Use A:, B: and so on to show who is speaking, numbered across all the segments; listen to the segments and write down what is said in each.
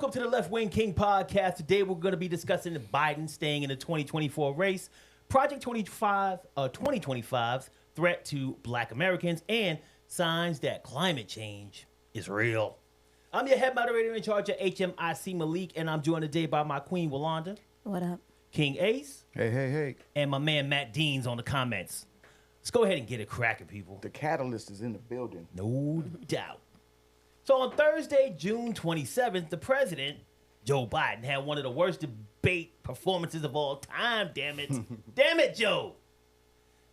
A: Welcome to the Left-Wing Kingz podcast. Today we're going to be discussing Biden staying in the 2024 race, Project 2025's threat to Black Americans, and signs that climate change is real. I'm your head moderator in charge of HMIC, Malik, and I'm joined today by my queen, Walanda.
B: What up?
A: King Ace.
C: Hey.
A: And my man, Matt Deans, on the comments. Let's go ahead and get it cracking, people.
C: The catalyst is in the building.
A: No doubt. So on Thursday, June 27th, the president, Joe Biden, had one of the worst debate performances of all time, damn it. Damn it, Joe.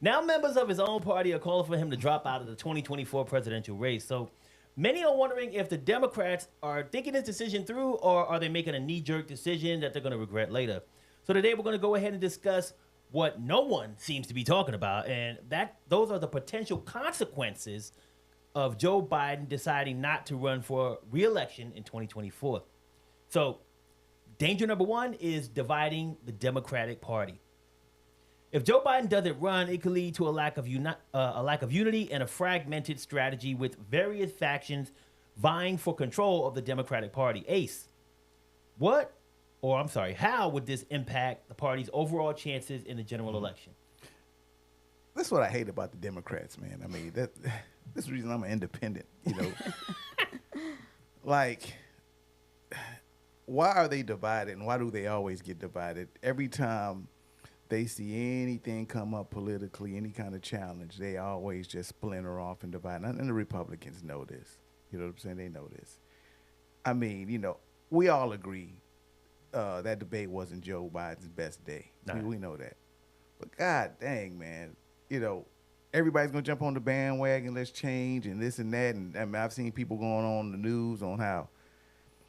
A: Now members of his own party are calling for him to drop out of the 2024 presidential race. So many are wondering if the Democrats are thinking this decision through, or are they making a knee-jerk decision that they're going to regret later. So today we're going to go ahead and discuss what no one seems to be talking about, and those are the potential consequences of Joe Biden deciding not to run for re-election in 2024. So, danger number one is dividing the Democratic Party. If Joe Biden doesn't run, it could lead to a lack of unity and a fragmented strategy with various factions vying for control of the Democratic Party. Ace, how would this impact the party's overall chances in the general election?
C: That's what I hate about the Democrats, man. I mean, this is the reason I'm an independent, you know. Like, why are they divided, and why do they always get divided? Every time they see anything come up politically, any kind of challenge, they always just splinter off and divide. And the Republicans know this. You know what I'm saying? They know this. I mean, you know, we all agree that debate wasn't Joe Biden's best day.
A: Nah.
C: We know that. But God dang, man, you know, everybody's going to jump on the bandwagon, let's change, and this and that. And I mean, I've seen people going on the news on how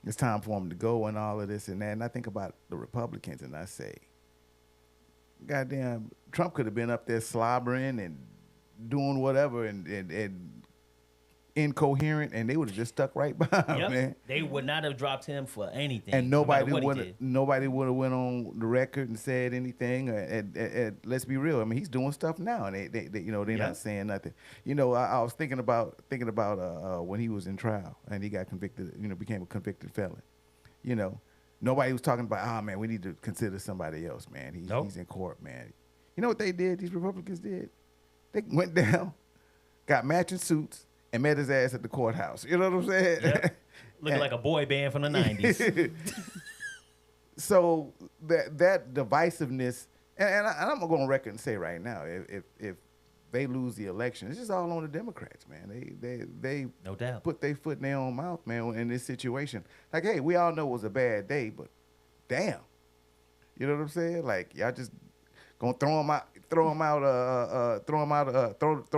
C: it's time for them to go and all of this and that. And I think about the Republicans, and I say, goddamn, Trump could have been up there slobbering and doing whatever and incoherent, and they would have just stuck right behind, man.
A: They would not have dropped him for anything.
C: And
A: no
C: nobody would have went on the record and said anything. And let's be real. I mean, he's doing stuff now, and they you know, they're not saying nothing. You know, I was thinking about when he was in trial and he got convicted. You know, became a convicted felon. You know, nobody was talking about, oh man, we need to consider somebody else, man. He's in court, man. You know what they did? These Republicans did. They went down, got matching suits, and met his ass at the courthouse. You know what I'm saying?
A: Yep. Looking like a boy band from the 90s.
C: So that divisiveness, and I'm going to record and say right now, if they lose the election, it's just all on the Democrats, man. They
A: no doubt
C: put their foot in their own mouth, man, in this situation. Like, hey, we all know it was a bad day, but damn. You know what I'm saying? Like, y'all just gonna throw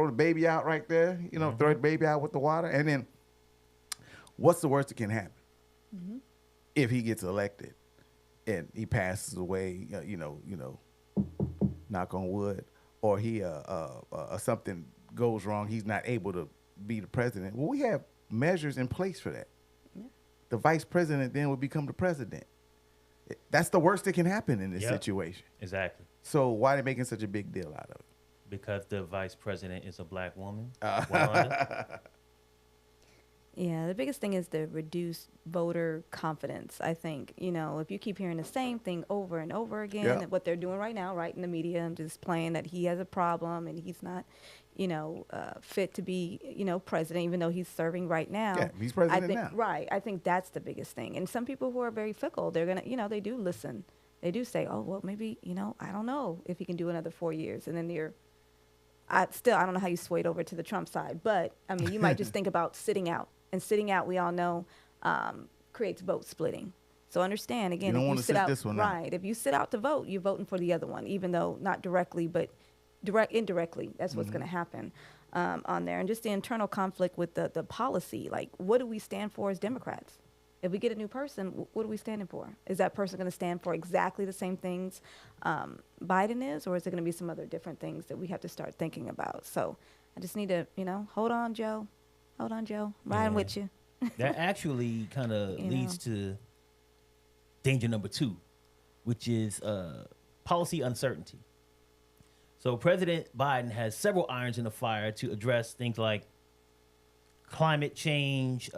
C: the baby out right there, you know, throw the baby out with the water. And then what's the worst that can happen? Mm-hmm. If he gets elected and he passes away, you know, knock on wood, or he something goes wrong, he's not able to be the president. Well, we have measures in place for that. Yeah. The vice president then would become the president. That's the worst that can happen in this situation.
A: Exactly.
C: So why are they making such a big deal out of it?
A: Because the vice president is a black woman.
B: Yeah, the biggest thing is the reduced voter confidence, I think. You know, if you keep hearing the same thing over and over again, what they're doing right now, right in the media, and just playing that he has a problem and he's not, you know, fit to be, you know, president, even though he's serving right now.
C: Yeah, he's president now.
B: Right. I think that's the biggest thing. And some people who are very fickle, they're going to, you know, they do listen. They do say, oh, well, maybe, you know, I don't know if he can do another 4 years. And then I don't know how you swayed over to the Trump side. But, I mean, you might just think about sitting out. And sitting out, we all know, creates vote splitting. So understand, again,
C: if you sit out,
B: this one right, if you sit out to vote, you're voting for the other one, even though not directly, but indirectly, that's what's going to happen on there. And just the internal conflict with the policy, like, what do we stand for as Democrats? If we get a new person, what are we standing for? Is that person going to stand for exactly the same things Biden is, or is there going to be some other different things that we have to start thinking about? So I just need to, you know, hold on, Joe. I'm riding with you.
A: That actually kind of leads to danger number two, which is policy uncertainty. So President Biden has several irons in the fire to address things like climate change,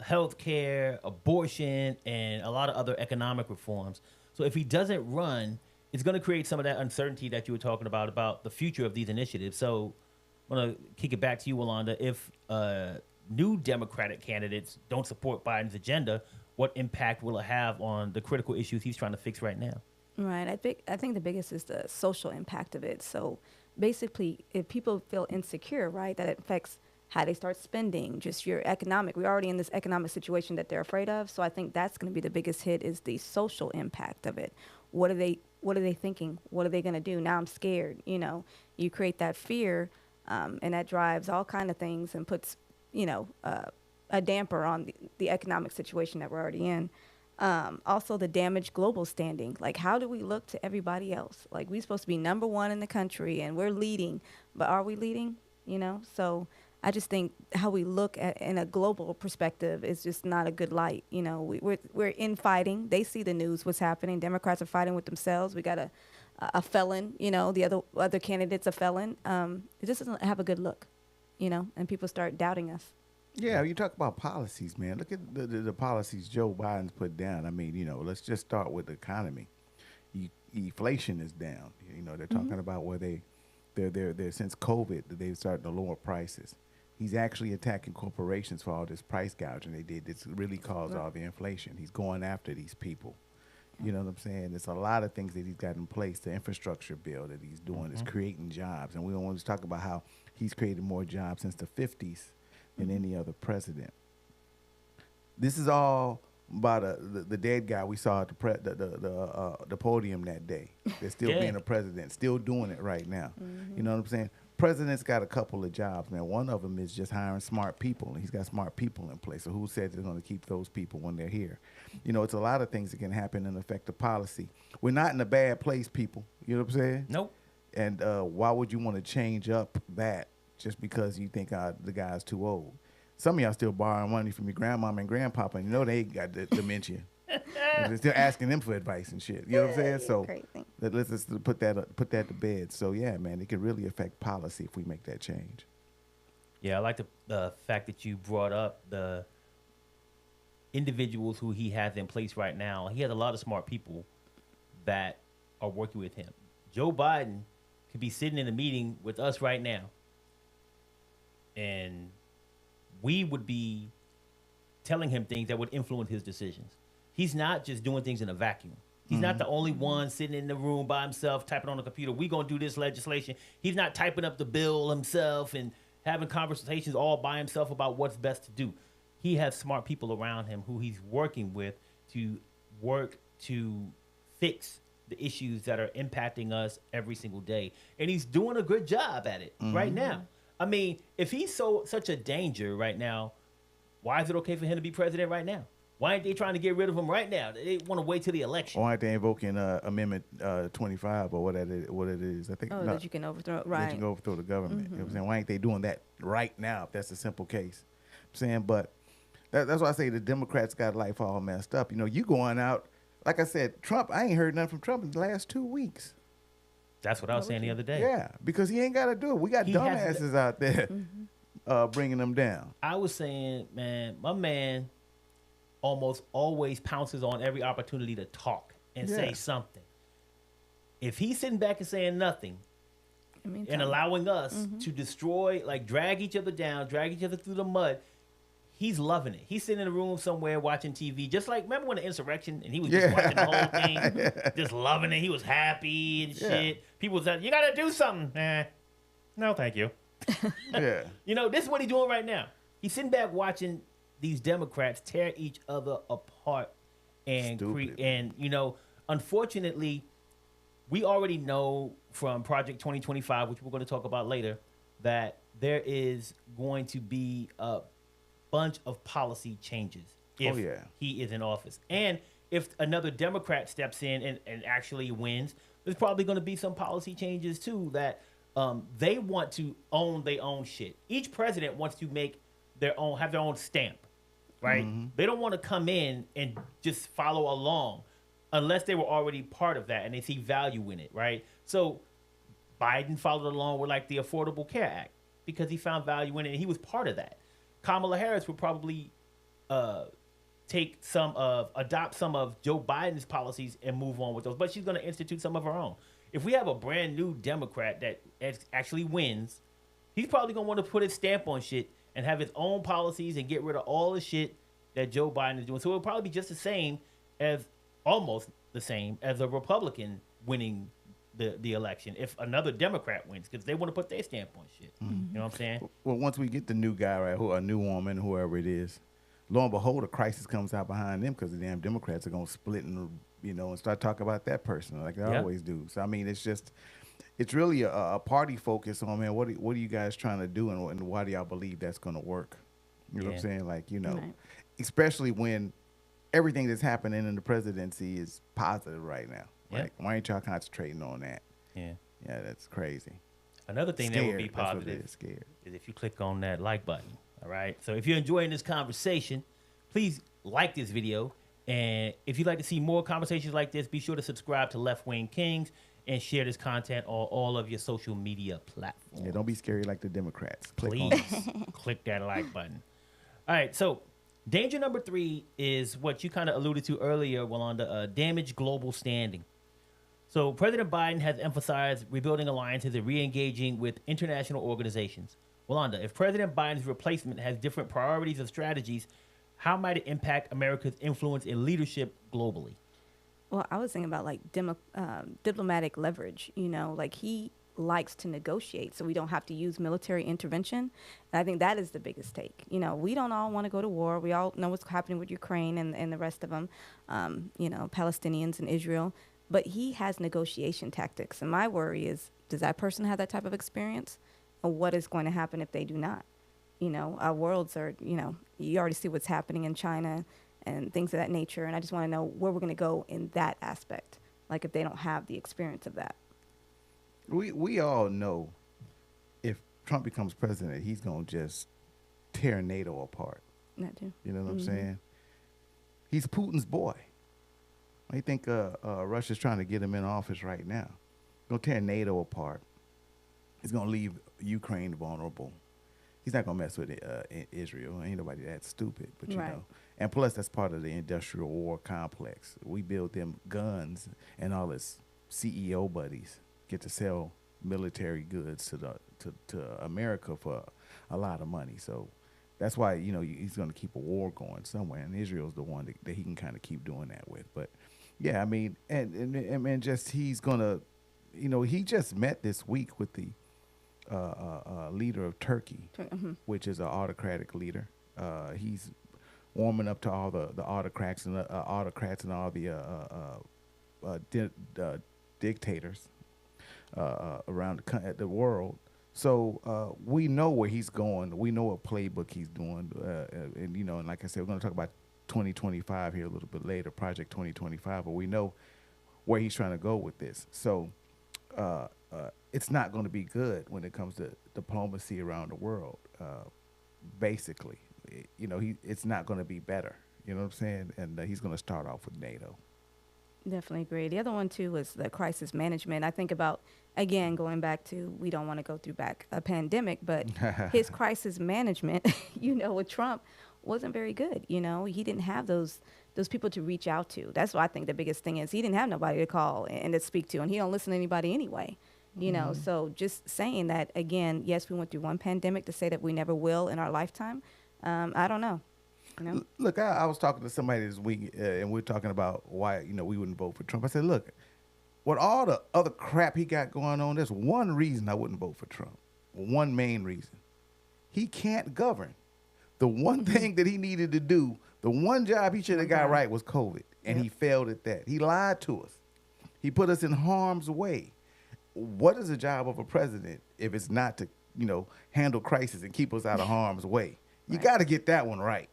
A: healthcare, abortion, and a lot of other economic reforms. So if he doesn't run, it's going to create some of that uncertainty that you were talking about the future of these initiatives. So I'm going to kick it back to you, Yolanda. If new Democratic candidates don't support Biden's agenda, what impact will it have on the critical issues he's trying to fix right now?
B: Right. I think the biggest is the social impact of it. So basically, if people feel insecure, right, that it affects how they start spending, just your economic. We're already in this economic situation that they're afraid of. So I think that's going to be the biggest hit is the social impact of it. What are they thinking? What are they going to do? Now I'm scared. You know, you create that fear, and that drives all kind of things and puts, a damper on the economic situation that we're already in. Also the damaged global standing. Like, how do we look to everybody else? Like, we're supposed to be number one in the country and we're leading, but are we leading? So I just think how we look at in a global perspective is just not a good light. We're infighting. They see the news, what's happening. Democrats are fighting with themselves. We got a felon, the other candidate's a felon. It just doesn't have a good look, and people start doubting us.
C: Yeah, you talk about policies, man. Look at the policies Joe Biden's put down. I mean, let's just start with the economy. Inflation is down. They're talking about where they're since COVID they've started to lower prices. He's actually attacking corporations for all this price gouging they did. This really caused all the inflation. He's going after these people. You know what I'm saying? There's a lot of things that he's got in place. The infrastructure bill that he's doing is creating jobs. And we don't want to talk about how he's created more jobs since the 50s than any other president. This is all about the dead guy we saw at the podium that day. They're still being a president, still doing it right now. You know what I'm saying? President's got a couple of jobs, man. One of them is just hiring smart people, and he's got smart people in place. So who said they're going to keep those people when they're here? It's a lot of things that can happen and affect the policy. We're not in a bad place, people. You know what I'm saying?
A: Nope.
C: And why would you want to change up that just because you think the guy's too old? Some of y'all still borrowing money from your grandmama and grandpapa, and they got dementia. They're still asking them for advice and shit. You know what I'm saying? So let's just put that to bed. So yeah, man, it could really affect policy if we make that change.
A: Yeah, I like the fact that you brought up the individuals who he has in place right now. He has a lot of smart people that are working with him. Joe Biden could be sitting in a meeting with us right now, and we would be telling him things that would influence his decisions. He's not just doing things in a vacuum. He's not the only one sitting in the room by himself typing on the computer. We gonna do this legislation. He's not typing up the bill himself and having conversations all by himself about what's best to do. He has smart people around him who he's working with to work to fix the issues that are impacting us every single day. And he's doing a good job at it right now. I mean, if he's such a danger right now, why is it okay for him to be president right now? Why ain't they trying to get rid of him right now? They want to wait till the election.
C: Why aren't they invoking Amendment 25 or what it is? I think
B: that you can overthrow it, right?
C: That you can overthrow the government. You know what I'm saying? Why ain't they doing that right now if that's a simple case? I'm saying, but that's why I say the Democrats got life all messed up. You going out, like I said, Trump, I ain't heard nothing from Trump in the last 2 weeks.
A: That's what I was saying the other day.
C: Yeah, because he ain't got to do it. We got dumbasses out there bringing them down.
A: I was saying, man, my man almost always pounces on every opportunity to talk and say something. If he's sitting back and saying nothing and allowing us to destroy, like drag each other down, drag each other through the mud, he's loving it. He's sitting in a room somewhere watching TV, just like, remember when the insurrection and he was just watching the whole thing, just loving it. He was happy and shit. People was like, you got to do something. No, thank you. This is what he's doing right now. He's sitting back watching these Democrats tear each other apart and unfortunately, we already know from Project 2025, which we're going to talk about later, that there is going to be a bunch of policy changes if he is in office. And if another Democrat steps in and actually wins, there's probably going to be some policy changes too that they want to own their own shit. Each president wants to have their own stamp. Right? They don't want to come in and just follow along unless they were already part of that and they see value in it, right? So Biden followed along with like the Affordable Care Act because he found value in it and he was part of that. Kamala Harris would probably adopt some of Joe Biden's policies and move on with those. But she's going to institute some of her own. If we have a brand new Democrat that actually wins, he's probably going to want to put his stamp on shit and have his own policies and get rid of all the shit that Joe Biden is doing. So it'll probably be just almost the same as a Republican winning the election if another Democrat wins, because they want to put their stamp on shit. You know what I'm saying?
C: Well, once we get the new guy, right, a new woman, whoever it is, lo and behold, a crisis comes out behind them because the damn Democrats are going to split and, and start talking about that person like they always do. So, I mean, it's really a party focus on, man, what are you guys trying to do and why do y'all believe that's going to work? You know what I'm saying? Like,
B: Right.
C: especially when everything that's happening in the presidency is positive right now.
A: Yeah.
C: Like, why ain't y'all concentrating on that?
A: Yeah.
C: Yeah, that's crazy.
A: Another thing that would be
C: That's what it
A: positive
C: is, scared.
A: is if you click on that like button. All right. So if you're enjoying this conversation, please like this video. And if you'd like to see more conversations like this, be sure to subscribe to Left-Wing Kingz and share this content on all of your social media platforms.
C: Yeah, don't be scary like the Democrats. Click on
A: Please
C: it.
A: click that like button. All right. So danger number 3 is what you kind of alluded to earlier, Walanda, damage global standing. So President Biden has emphasized rebuilding alliances and re-engaging with international organizations. Walanda, if President Biden's replacement has different priorities and strategies, how might it impact America's influence and leadership globally?
B: Well, I was thinking about like diplomatic leverage. Like he likes to negotiate, so we don't have to use military intervention. And I think that is the biggest take. We don't all want to go to war. We all know what's happening with Ukraine and the rest of them, Palestinians and Israel. But he has negotiation tactics. And my worry is, does that person have that type of experience? Or what is going to happen if they do not? Our worlds are, you already see what's happening in China and things of that nature. And I just want to know where we're going to go in that aspect. Like if they don't have the experience of that.
C: We all know if Trump becomes president, he's going to just tear NATO apart.
B: That too.
C: You know what I'm saying? He's Putin's boy. I think Russia's trying to get him in office right now. Going to tear NATO apart. He's going to leave Ukraine vulnerable. He's not going to mess with Israel. Ain't nobody that stupid, but you know. And plus, that's part of the industrial war complex. We build them guns, and all his CEO buddies get to sell military goods to America for a lot of money. So that's why he's going to keep a war going somewhere, and Israel's the one that he can kind of keep doing that with. But yeah, I mean, and just he's gonna, he just met this week with the leader of Turkey, which is an autocratic leader. He's warming up to all the autocrats and all the dictators around the world. So we know where he's going. We know what playbook he's doing, and like I said, we're going to talk about 2025 here a little bit later, Project 2025. But we know where he's trying to go with this. So it's not going to be good when it comes to diplomacy around the world. Basically, it's not going to be better. You know what I'm saying? And he's going to start off with NATO.
B: Definitely agree. The other one, too, is the crisis management. I think about, again, going back to, we don't want to go through back a pandemic, but his crisis management, with Trump wasn't very good. He didn't have those people to reach out to. That's what I think the biggest thing is. He didn't have nobody to call and to speak to, and he don't listen to anybody anyway. So just saying that, again, yes, we went through one pandemic. To say that we never will in our lifetime, I don't know.
C: Look, I was talking to somebody this week, and we were talking about why we wouldn't vote for Trump. I said, look, with all the other crap he got going on, there's one reason I wouldn't vote for Trump. One main reason. He can't govern. The one thing that he needed to do, the one job he should have got right was COVID, and he failed at that. He lied to us. He put us in harm's way. What is the job of a president if it's not to, handle crisis and keep us out of harm's way? You got to get that one right.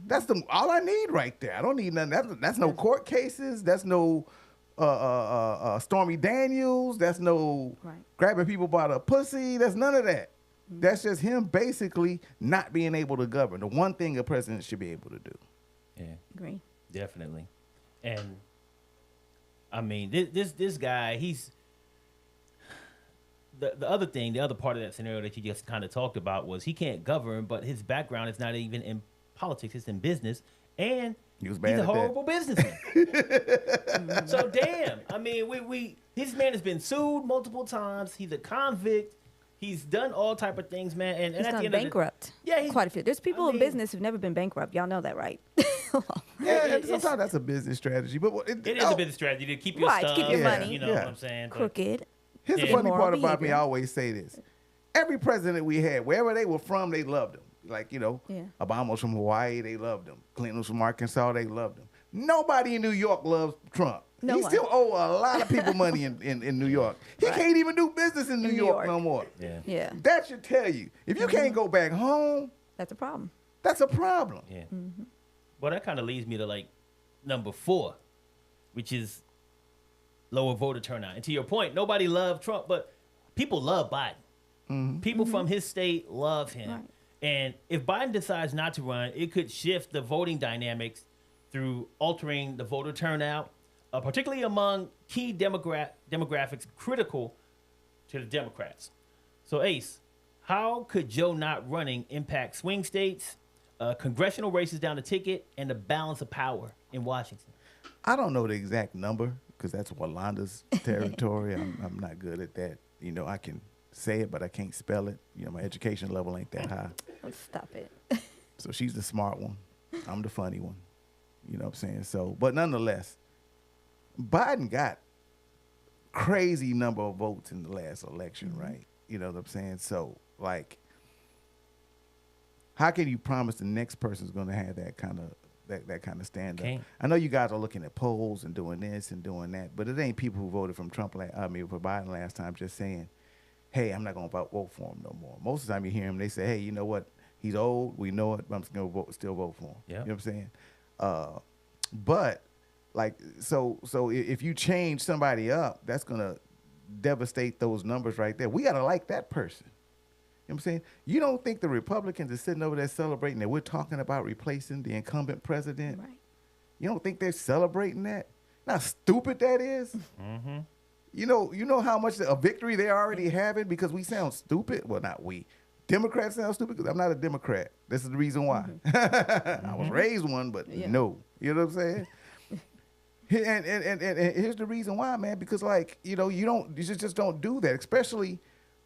C: That's all I need right there. I don't need nothing. That's no court cases. That's no Stormy Daniels. That's no grabbing people by the pussy. That's none of that. That's just him basically not being able to govern. The one thing a president should be able to do.
A: Yeah,
B: agree.
A: Definitely. And I mean, this guy, the other thing, the other part of that scenario that you just kind of talked about was he can't govern, but his background is not even in politics; it's in business, and
C: He was bad
A: he's a
C: at that.
A: horrible businessman. So damn, I mean, his man has been sued multiple times. He's a convict. He's done all type of things, man. And
B: He's
A: at the
B: gone
A: end of
B: bankrupt.
A: Yeah, he's-
B: quite a few. There's people
A: I
B: in
A: mean-
B: business who've never been bankrupt. Y'all know that, right?
C: Yeah, and
A: it's-
C: sometimes that's a business strategy. But
A: it is a business strategy to keep your
B: Right, to
A: stuff.
B: keep your
C: Yeah,
B: money.
A: You know
C: yeah.
A: what I'm saying? But-
B: Crooked.
C: Here's the
A: Yeah.
C: funny
B: Immoral
C: part about me.
B: behavior.
C: I always say this: every president we had, wherever they were from, they loved him. Like
B: Yeah.
C: Obama was from Hawaii, they loved him. Clinton was from Arkansas, they loved him. Nobody in New York loves Trump.
B: No
C: He
B: one.
C: still owe a lot of people money in New York. He
B: Right.
C: can't even do business in New York no more.
A: Yeah.
B: Yeah,
C: That should tell you. If you can't go back home,
B: that's a problem.
C: that's a problem.
A: Yeah. Well, that kind of leads me to like number 4, which is lower voter turnout. And to your point, nobody loved Trump, but people love Biden. People from his state love him.
B: Right.
A: And if Biden decides not to run, it could shift the voting dynamics through altering the voter turnout, particularly among key demographics critical to the Democrats. So, Ace, how could Joe not running impact swing states, congressional races down the ticket, and the balance of power in Washington?
C: I don't know the exact number because that's Walanda's territory. I'm not good at that. I can say it, but I can't spell it. My education level ain't that high.
B: Oh, stop it.
C: So she's the smart one. I'm the funny one. You know what I'm saying? So, but nonetheless, Biden got crazy number of votes in the last election, right? You know what I'm saying? So, like, how can you promise the next person's going to have that kind of stand up?
A: Can't.
C: I know you guys are looking at polls and doing this and doing that, but it ain't people who voted from for Biden last time just saying, "Hey, I'm not going to vote for him no more." Most of the time you hear them, they say, "Hey, you know what? He's old. We know it, but I'm still going to still vote for him."
A: Yeah.
C: You know what I'm saying? But like, so if you change somebody up, that's going to devastate those numbers right there. We got to like that person. You know what I'm saying? You don't think the Republicans are sitting over there celebrating that we're talking about replacing the incumbent president?
B: Right.
C: You don't think they're celebrating that? How stupid that is?
A: Mm-hmm.
C: You know how much a victory they're already having because we sound stupid? Well, not we. Democrats sound stupid because I'm not a Democrat. This is the reason why. I was raised one, but
B: Yeah.
C: no. You know what I'm saying? and here's the reason why, man, because you just don't do that, especially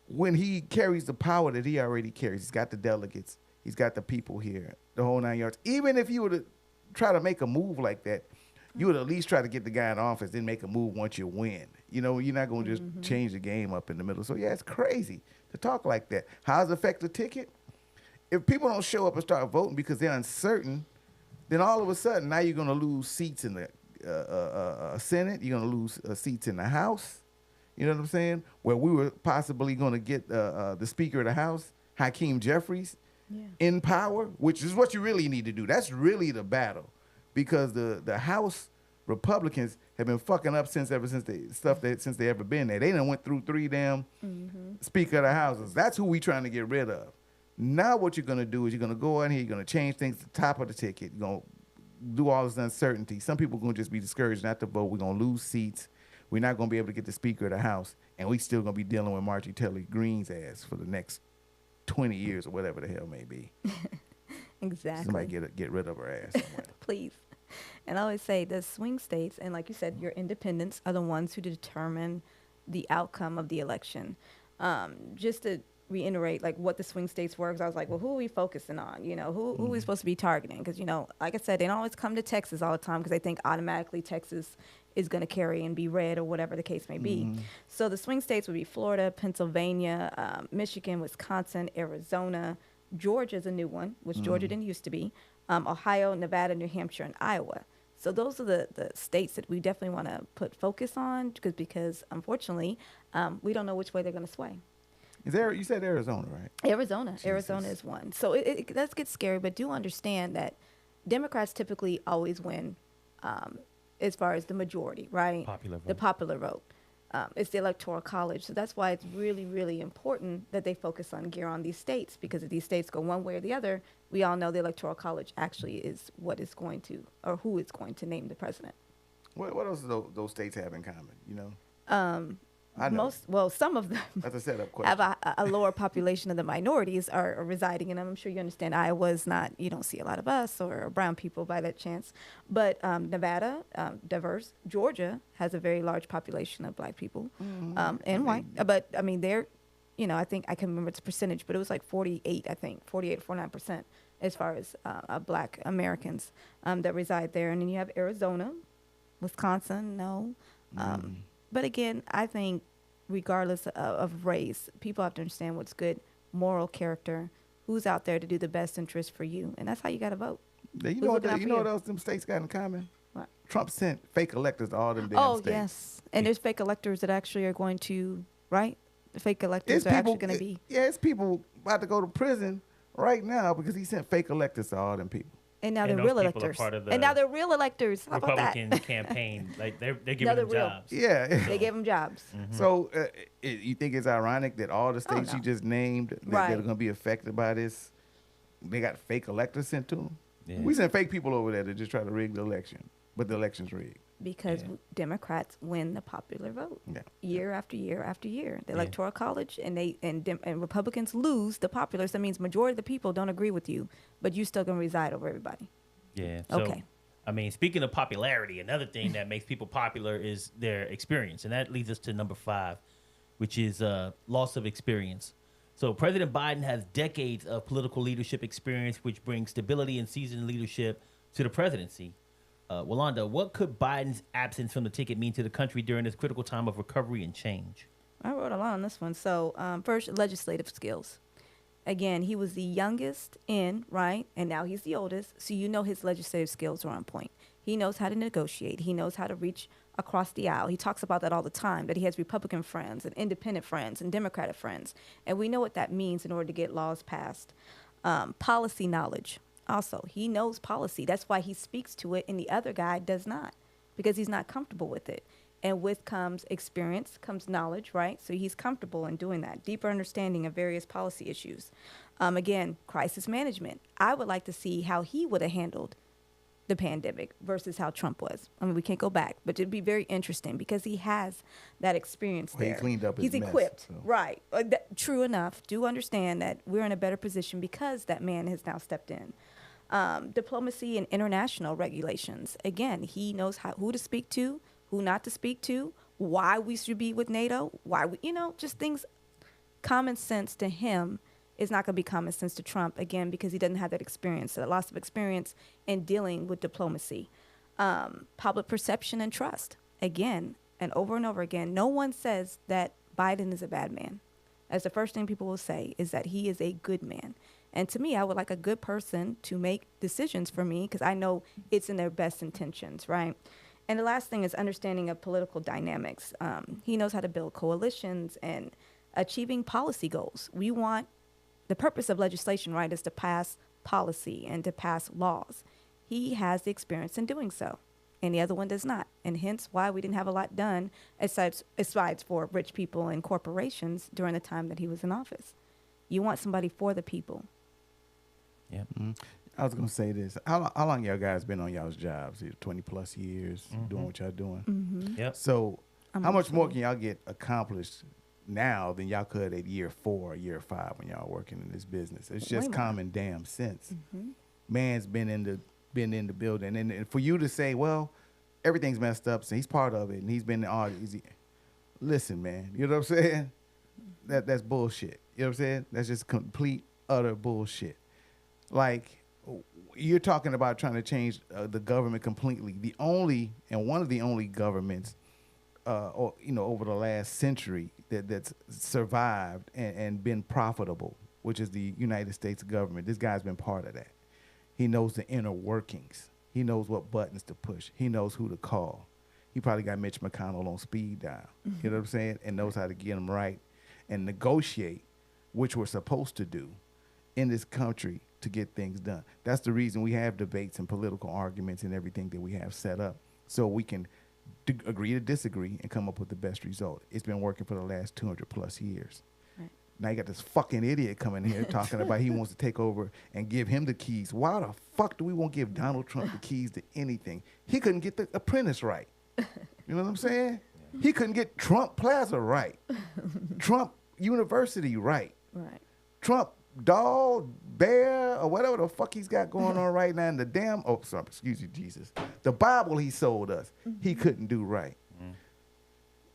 C: when he carries the power that he already carries. He's got the delegates. He's got the people here, the whole 9 yards. Even if you were to try to make a move like that, you would at least try to get the guy in office, then make a move once you win. You're not going to just change the game up in the middle. So, yeah, it's crazy to talk like that. How does it affect the ticket? If people don't show up and start voting because they're uncertain, then all of a sudden now you're going to lose seats in the Senate. You're going to lose seats in the House. You know what I'm saying? Where we were possibly going to get the Speaker of the House, Hakeem Jeffries, in power, which is what you really need to do. That's really the battle. Because the House Republicans have been fucking up since they ever been there. They done went through 3 damn Speaker of the Houses. That's who we trying to get rid of. Now what you're gonna do is you're gonna go in here, you're gonna change things to the top of the ticket. You're gonna do all this uncertainty. Some people are gonna just be discouraged not to vote. We're gonna lose seats. We're not gonna be able to get the Speaker of the House, and we still gonna be dealing with Marjorie Taylor Greene's ass for the next 20 years or whatever the hell may be.
B: Exactly.
C: Somebody get rid of her ass somewhere.
B: Please. And I always say the swing states, and like you said, your independents are the ones who determine the outcome of the election. Just to reiterate, like what the swing states were, because I was like, well, who are we focusing on? Who are we supposed to be targeting? Because, like I said, they don't always come to Texas all the time because they think automatically Texas is going to carry and be red or whatever the case may be. So the swing states would be Florida, Pennsylvania, Michigan, Wisconsin, Arizona. Georgia's a new one, which Georgia didn't used to be. Ohio, Nevada, New Hampshire, and Iowa. So those are the states that we definitely want to put focus on because unfortunately, we don't know which way they're going to sway.
C: You said Arizona, right?
B: Arizona is one. So it does get scary, but do understand that Democrats typically always win as far as the majority, right? The popular vote. It's the Electoral College. So that's why it's really, really important that they focus on gear on these states, because if these states go one way or the other, we all know the Electoral College actually is what is going to, or who is going to name the president.
C: What else do those states have in common, I know.
B: Some of them
C: That's a setup question.
B: have a lower population of the minorities are residing in them. I'm sure you understand Iowa is not, you don't see a lot of us or brown people by that chance. But Nevada, diverse. Georgia has a very large population of black people and white. But I mean, they're, I think I can remember its percentage, but it was like 48, I think, 49% as far as black Americans that reside there. And then you have Arizona, Wisconsin, no. But again, I think regardless of race, people have to understand what's good moral character, who's out there to do the best interest for you. And that's how you got to vote.
C: You know what else them states got in common?
B: What?
C: Trump sent fake electors to all them damn states.
B: Yes. And there's fake electors that actually are going to, right? The fake electors are actually going to be.
C: Yeah, it's people about to go to prison right now because he sent fake electors to all them people.
B: And now they're real electors. And now they're real electors. How about that?
A: Republican campaign. Like they're giving them jobs.
C: Yeah.
B: They gave them jobs.
A: Mm-hmm.
C: So you think it's ironic that all the states
B: no.
C: you just named that are going to be affected by this, they got fake electors sent to them?
A: Yeah.
C: We sent fake people over there to just try to rig the election, but the election's rigged.
B: Because Democrats win the popular vote year after year after year. The Electoral College and Republicans lose the popular. So that means majority of the people don't agree with you, but you still gonna reside over everybody.
A: Yeah. So,
B: okay.
A: I mean, speaking of popularity, another thing that makes people popular is their experience, and that leads us to number 5, which is loss of experience. So President Biden has decades of political leadership experience, which brings stability and seasoned leadership to the presidency. Walanda, what could Biden's absence from the ticket mean to the country during this critical time of recovery and change?
B: I wrote a lot on this one. So first, legislative skills. Again, he was the youngest in, right? And now he's the oldest. So his legislative skills are on point. He knows how to negotiate. He knows how to reach across the aisle. He talks about that all the time, that he has Republican friends and independent friends and Democratic friends. And we know what that means in order to get laws passed. Policy knowledge. Also, he knows policy. That's why he speaks to it, and the other guy does not, because he's not comfortable with it. And with comes experience, comes knowledge, right? So he's comfortable in doing that. Deeper understanding of various policy issues. Again, crisis management. I would like to see how he would have handled the pandemic versus how Trump was. I mean, we can't go back, but it'd be very interesting because he has that experience there.
C: He cleaned up his
B: He's
C: mess,
B: equipped,
C: so.
B: right? True enough. Do understand that we're in a better position because that man has now stepped in. Diplomacy and international regulations. Again, he knows who to speak to, who not to speak to, why we should be with NATO, why we, just things. Common sense to him is not going to be common sense to Trump, again, because he doesn't have that experience, that loss of experience in dealing with diplomacy. Public perception and trust. Again, and over again, no one says that Biden is a bad man. As the first thing people will say is that he is a good man. And to me, I would like a good person to make decisions for me because I know it's in their best intentions, right? And the last thing is understanding of political dynamics. He knows how to build coalitions and achieving policy goals. The purpose of legislation, right, is to pass policy and to pass laws. He has the experience in doing so, and the other one does not. And hence why we didn't have a lot done aside for rich people and corporations during the time that he was in office. You want somebody for the people.
A: Yeah.
C: Mm-hmm. I was going to say this. How long y'all guys been on y'all's jobs? 20 plus years doing what y'all doing?
B: Mm-hmm.
A: Yep.
C: So how much more can y'all get accomplished now than y'all could at year 4 or year 5 when y'all working in this business? It's just common damn sense. Mm-hmm. Man's been in the building. And for you to say, well, everything's messed up, so he's part of it, and he's been listen, man, you know what I'm saying? That's bullshit. You know what I'm saying? That's just complete, utter bullshit. Like, you're talking about trying to change the government completely. One of the only governments, over the last century that's survived and been profitable, which is the United States government. This guy's been part of that. He knows the inner workings. He knows what buttons to push. He knows who to call. He probably got Mitch McConnell on speed dial. Mm-hmm. You know what I'm saying? And knows how to get him right and negotiate, which we're supposed to do in this country to get things done. That's the reason we have debates and political arguments and everything that we have set up, so we can agree to disagree and come up with the best result. It's been working for the last 200 plus years. Right. Now you got this fucking idiot coming here talking about he wants to take over and give him the keys. Why the fuck do we want to give Donald Trump the keys to anything? He couldn't get the apprentice right. You know what I'm saying? He couldn't get Trump Plaza right, Trump University right,
B: Right.
C: Trump Doll Bear or whatever the fuck he's got going on right now. And the damn excuse you, Jesus, the Bible he sold us, he couldn't do right.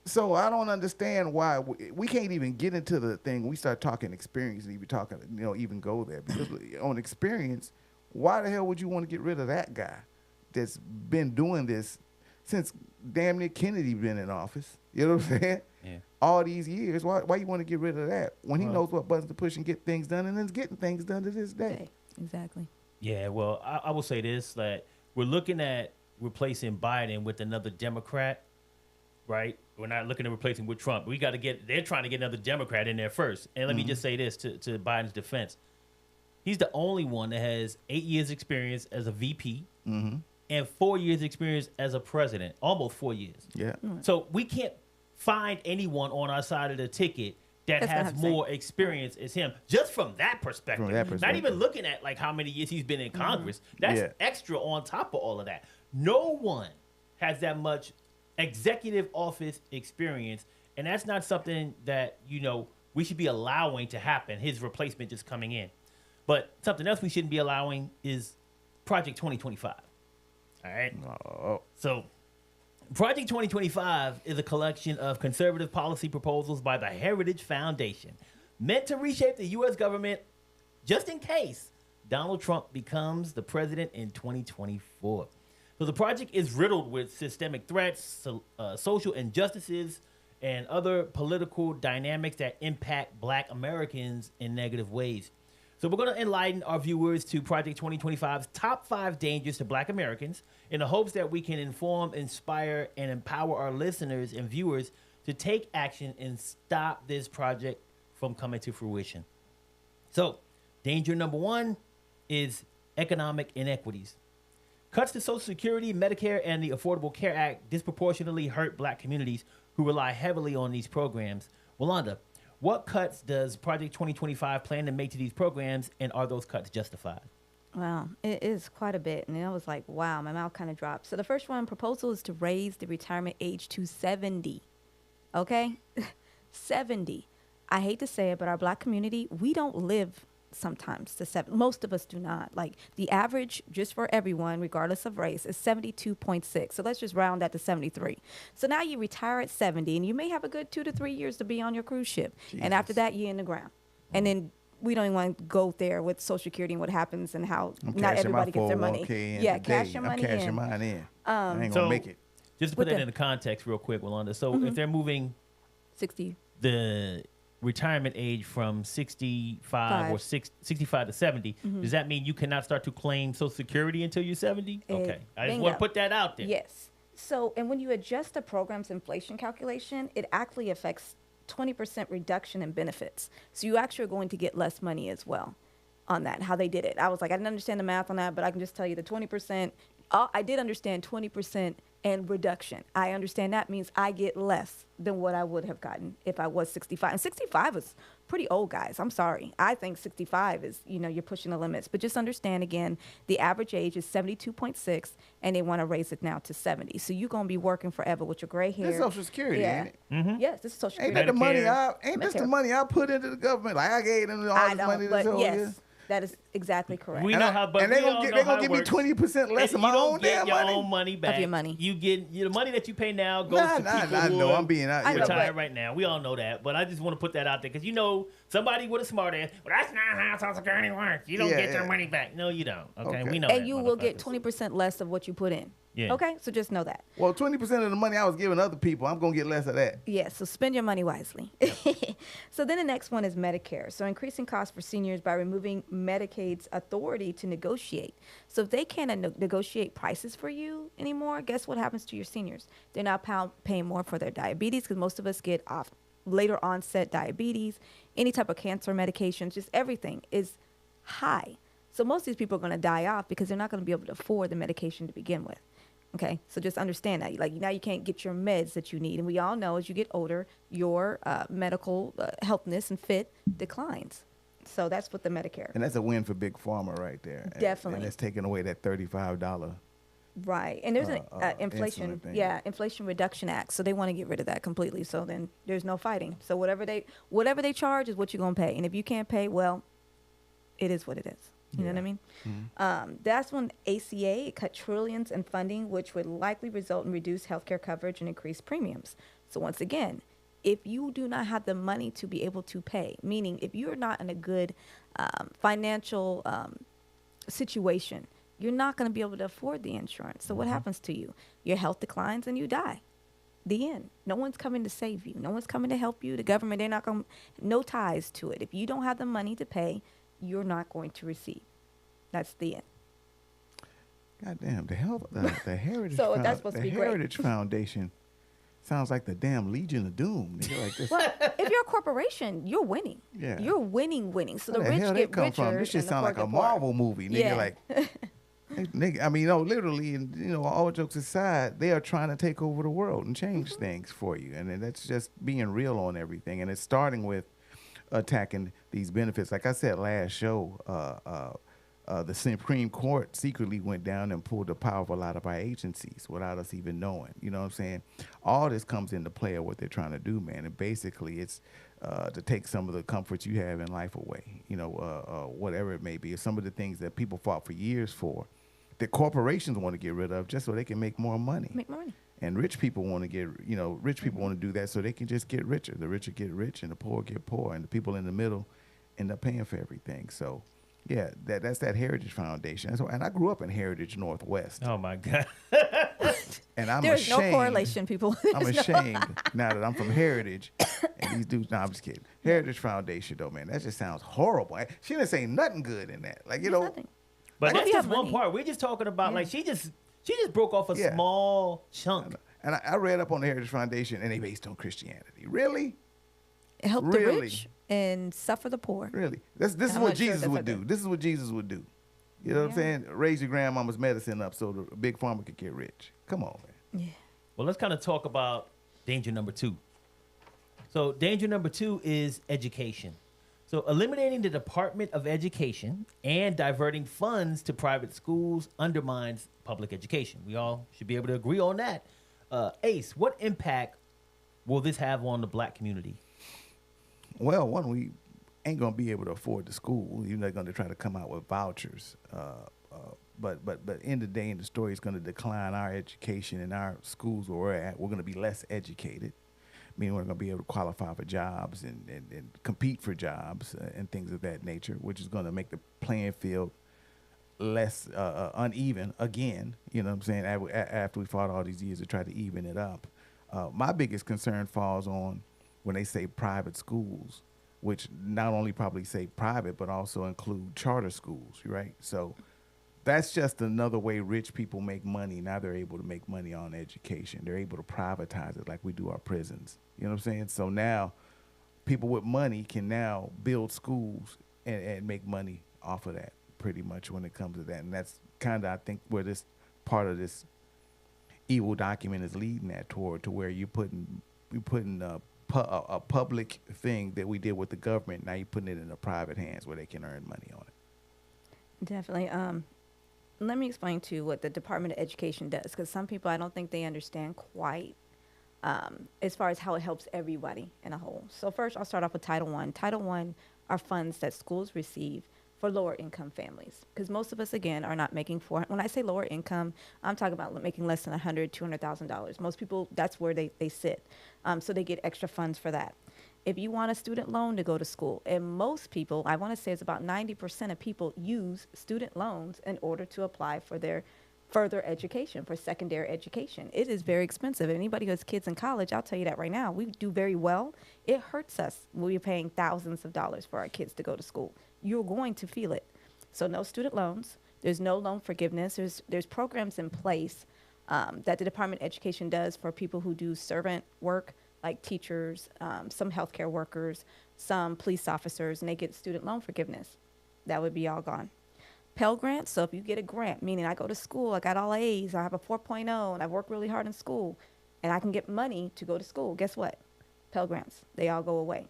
C: So I don't understand why we can't even get into the thing. We start talking experience and even talking, even go there. Because on experience, why the hell would you want to get rid of that guy that's been doing this since damn near Kennedy been in office? You know what I'm saying?
A: Yeah.
C: All these years, why you want to get rid of that when he knows what buttons to push and get things done, and then getting things done to this day?
B: Exactly.
A: Yeah, well, I will say this, that we're looking at replacing Biden with another Democrat, right? We're not looking at replacing with Trump. They're trying to get another Democrat in there first. And let me just say this to Biden's defense. He's the only one that has 8 years experience as a VP and 4 years experience as a president, almost 4 years.
C: Yeah.
A: So we can't find anyone on our side of the ticket that
B: That's
A: has more experience as him, just from that perspective. Not even looking at like how many years he's been in Congress. That's extra on top of all of that. No one has that much executive office experience, and that's not something that we should be allowing to happen. His replacement just coming in, but something else we shouldn't be allowing is Project 2025. All right. So Project 2025 is a collection of conservative policy proposals by the Heritage Foundation meant to reshape the U.S. government just in case Donald Trump becomes the president in 2024. So the project is riddled with systemic threats, social injustices, and other political dynamics that impact Black Americans in negative ways. So we're going to enlighten our viewers to Project 2025's top 5 dangers to Black Americans in the hopes that we can inform, inspire, and empower our listeners and viewers to take action and stop this project from coming to fruition. So danger number 1 is economic inequities. Cuts to Social Security, Medicare, and the Affordable Care Act disproportionately hurt Black communities who rely heavily on these programs. Wanda, what cuts does Project 2025 plan to make to these programs, and are those cuts justified?
B: Wow, it is quite a bit. And I was like, wow, my mouth kind of dropped. So the first one proposal is to raise the retirement age to 70. Okay? 70. I hate to say it, but our Black community, we don't live sometimes to 7. Most of us do not. Like the average, just for everyone, regardless of race, is 72.6. So let's just round that to 73. So now you retire at 70, and you may have a good 2 to 3 years to be on your cruise ship. Jesus. And after that, you're in the ground. And then we don't even want to go there with Social Security and what happens and how not everybody gets their money. Yeah, cash your money in.
C: I'm cashing mine in. I ain't going to make it.
A: Just to put that into context real quick, Wanda. So if they're moving
B: 60,
A: the retirement age from 65 or 65 to 70, does that mean you cannot start to claim Social Security until you're 70? Okay. I just want to put that out there.
B: Yes. So, and when you adjust the program's inflation calculation, it actually affects 20% reduction in benefits. So you actually are going to get less money as well on that, how they did it. I was like, I didn't understand the math on that, but I can just tell you the 20%, I did understand 20% and reduction. I understand that means I get less than what I would have gotten if I was 65. And 65 is pretty old, guys. I'm sorry. I think 65 is, you're pushing the limits. But just understand, again, the average age is 72.6, and they want to raise it now to 70. So you're going to be working forever with your gray hair.
C: That's Social Security, ain't it?
A: Mm-hmm.
B: Yes, this is Social Security.
C: Ain't that the money this the money I put into the government? Like I gave them all this money this whole year.
B: That is exactly correct.
A: We know how, but
C: and they're gonna give me 20% less of my own damn money.
A: You don't get your own money back.
B: Of your money.
A: You get the money that you pay now goes to people who
C: I'm being
A: retired right now. We all know that, but I just want to put that out there because somebody with a smart ass. Well, that's not how Social Security works. You don't get your money back. No, you don't. Okay, we know.
B: And you will get 20% less of what you put in.
A: Yeah.
B: Okay, so just know that.
C: Well, 20% of the money I was giving other people, I'm going to get less of that.
B: Yeah, so spend your money wisely. So then the next one is Medicare. So increasing costs for seniors by removing Medicaid's authority to negotiate. So if they can't negotiate prices for you anymore, guess what happens to your seniors? They're now paying more for their diabetes because most of us get later onset diabetes, any type of cancer medications, just everything is high. So most of these people are going to die off because they're not going to be able to afford the medication to begin with. Okay, so just understand that. Like now you can't get your meds that you need. And we all know as you get older, your medical healthness and fit declines. So that's what the Medicare.
C: And that's a win for Big Pharma right there.
B: Definitely.
C: And that's taking away that $35
B: Right. And there's an
C: insulin thing.
B: Inflation Reduction Act. So they want to get rid of that completely. So then there's no fighting. So whatever they charge is what you're going to pay. And if you can't pay, well, it is what it is. You know what I mean?
C: Mm-hmm.
B: That's when ACA cut trillions in funding, which would likely result in reduced healthcare coverage and increased premiums. So once again, if you do not have the money to be able to pay, meaning if you're not in a good financial situation, you're not going to be able to afford the insurance. So what happens to you? Your health declines and you die. The end. No one's coming to save you. No one's coming to help you. The government, they're not going, no ties to it. If you don't have the money to pay, you're not going to receive. That's the end.
C: God damn, the Heritage,
B: So that's supposed to be great.
C: Heritage Foundation sounds like the damn Legion of Doom. Nigga, like this.
B: Well, if you're a corporation, you're winning.
C: Yeah.
B: You're winning. So
C: Where
B: the rich
C: hell
B: get
C: they come
B: richer.
C: from? This shit
B: and the
C: sound
B: poor
C: like a
B: get poorer.
C: Marvel movie, nigga.
B: Yeah.
C: Like, nigga, I mean, no, literally, and all jokes aside, they are trying to take over the world and change things for you, and then that's just being real on everything, and it's starting with attacking these benefits. Like I said last show, the Supreme Court secretly went down and pulled the power of a lot of our agencies without us even knowing. You know what I'm saying? All this comes into play of what they're trying to do, man. And basically, it's to take some of the comforts you have in life away. Whatever it may be. Some of the things that people fought for years for, that corporations want to get rid of just so they can make more money.
B: Make more money.
C: And rich people want to get, rich people want to do that so they can just get richer. The richer get rich and the poor get poor. And the people in the middle end up paying for everything. So, yeah, that's that Heritage Foundation. And I grew up in Heritage Northwest.
A: Oh my God.
C: And I'm
B: There's
C: ashamed.
B: no correlation, people.
C: I'm ashamed now that I'm from Heritage. And these dudes, no, I'm just kidding. Heritage Foundation, though, man, that just sounds horrible. She didn't say nothing good in that. Like,
B: Nothing.
A: But
B: Like,
A: that's
B: if you
A: just
B: have
A: one
B: money.
A: part. We're just talking about like she just broke off a small chunk.
C: And I read up on the Heritage Foundation, and they based on Christianity. Really?
B: Help the
C: Really?
B: rich and suffer the poor.
C: Really? This is
B: I'm
C: what
B: not sure
C: Jesus
B: that's
C: would
B: what
C: do.
B: they-
C: This is what Jesus would do. You know what I'm
B: Yeah.
C: saying? Raise your grandmama's medicine up so the big pharma could get rich. Come on, man.
B: Yeah.
A: Well, let's kind of talk about danger number 2. So danger number 2 is education. So eliminating the Department of Education and diverting funds to private schools undermines public education. We all should be able to agree on that. Ace, what impact will this have on the black community?
C: Well, one, we ain't gonna be able to afford the school. Even they're gonna try to come out with vouchers. But end of the day, in the story, it's gonna decline our education and our schools where we're at. We're gonna be less educated. Meaning we're gonna be able to qualify for jobs and compete for jobs and things of that nature, which is gonna make the playing field less uneven again. You know what I'm saying? After we fought all these years to try to even it up. My biggest concern falls on when they say private schools, which not only probably say private, but also include charter schools, right? So that's just another way rich people make money. Now they're able to make money on education. They're able to privatize it like we do our prisons. You know what I'm saying? So now people with money can now build schools and make money off of that pretty much when it comes to that. And that's kind of, I think, where this part of this evil document is leading at toward, to where you're putting a public thing that we did with the government. Now you're putting it in the private hands where they can earn money on it.
B: Definitely. Let me explain to you what the Department of Education does, because some people, I don't think they understand quite as far as how it helps everybody in a whole. So first, I'll start off with Title I. Title I are funds that schools receive for lower income families, because most of us, again, are not making when I say lower income, I'm talking about making less than $100,000, $200,000. Most people, that's where they sit. So they get extra funds for that. If you want a student loan to go to school, and most people, I want to say it's about 90% of people use student loans in order to apply for their further education, for secondary education. It is very expensive. Anybody who has kids in college, I'll tell you that right now. We do very well. It hurts us when we're paying thousands of dollars for our kids to go to school. You're going to feel it. So no student loans. There's no loan forgiveness. There's programs in place that the Department of Education does for people who do servant work, like teachers, some healthcare workers, some police officers, and they get student loan forgiveness. That would be all gone. Pell Grants, so if you get a grant, meaning I go to school, I got all A's, I have a 4.0, and I've worked really hard in school, and I can get money to go to school, guess what? Pell Grants, they all go away.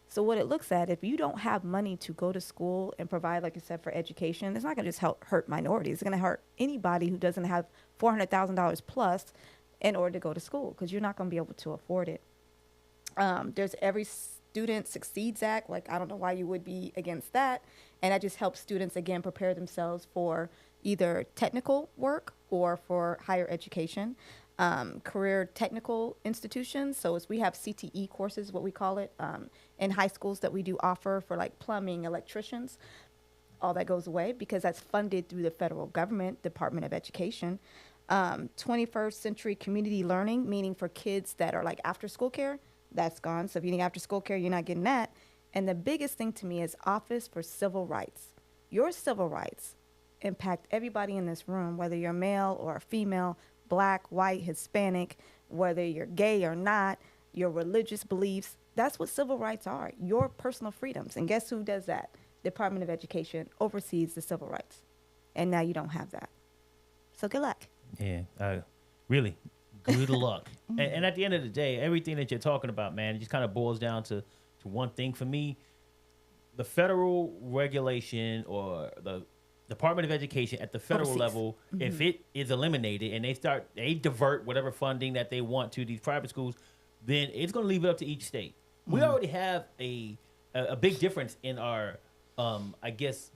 B: So what it looks at, if you don't have money to go to school and provide, like you said, for education, it's not going to just hurt minorities. It's going to hurt anybody who doesn't have $400,000 plus in order to go to school, because you're not going to be able to afford it. There's Every Student Succeeds Act. Like, I don't know why you would be against that. And that just helps students, again, prepare themselves for either technical work or for higher education. Career technical institutions. So as we have CTE courses, what we call it, in high schools that we do offer for like plumbing, electricians, all that goes away because that's funded through the federal government, Department of Education. 21st century community learning, meaning for kids that are like after school care, that's gone. So if you need after school care, you're not getting that. And the biggest thing to me is Office for Civil Rights. Your civil rights impact everybody in this room, whether you're male or female, black, white, Hispanic, whether you're gay or not, your religious beliefs. That's what civil rights are, your personal freedoms. And guess who does that? Department of Education oversees the civil rights. And now you don't have that. So good luck.
A: Yeah, really, good luck. And at the end of the day, everything that you're talking about, man, it just kind of boils down to one thing for me. The federal regulation or the Department of Education at the federal
B: Overseas.
A: level, if it is eliminated and they divert whatever funding that they want to these private schools, then it's going to leave it up to each state. We already have a big difference in our, I guess,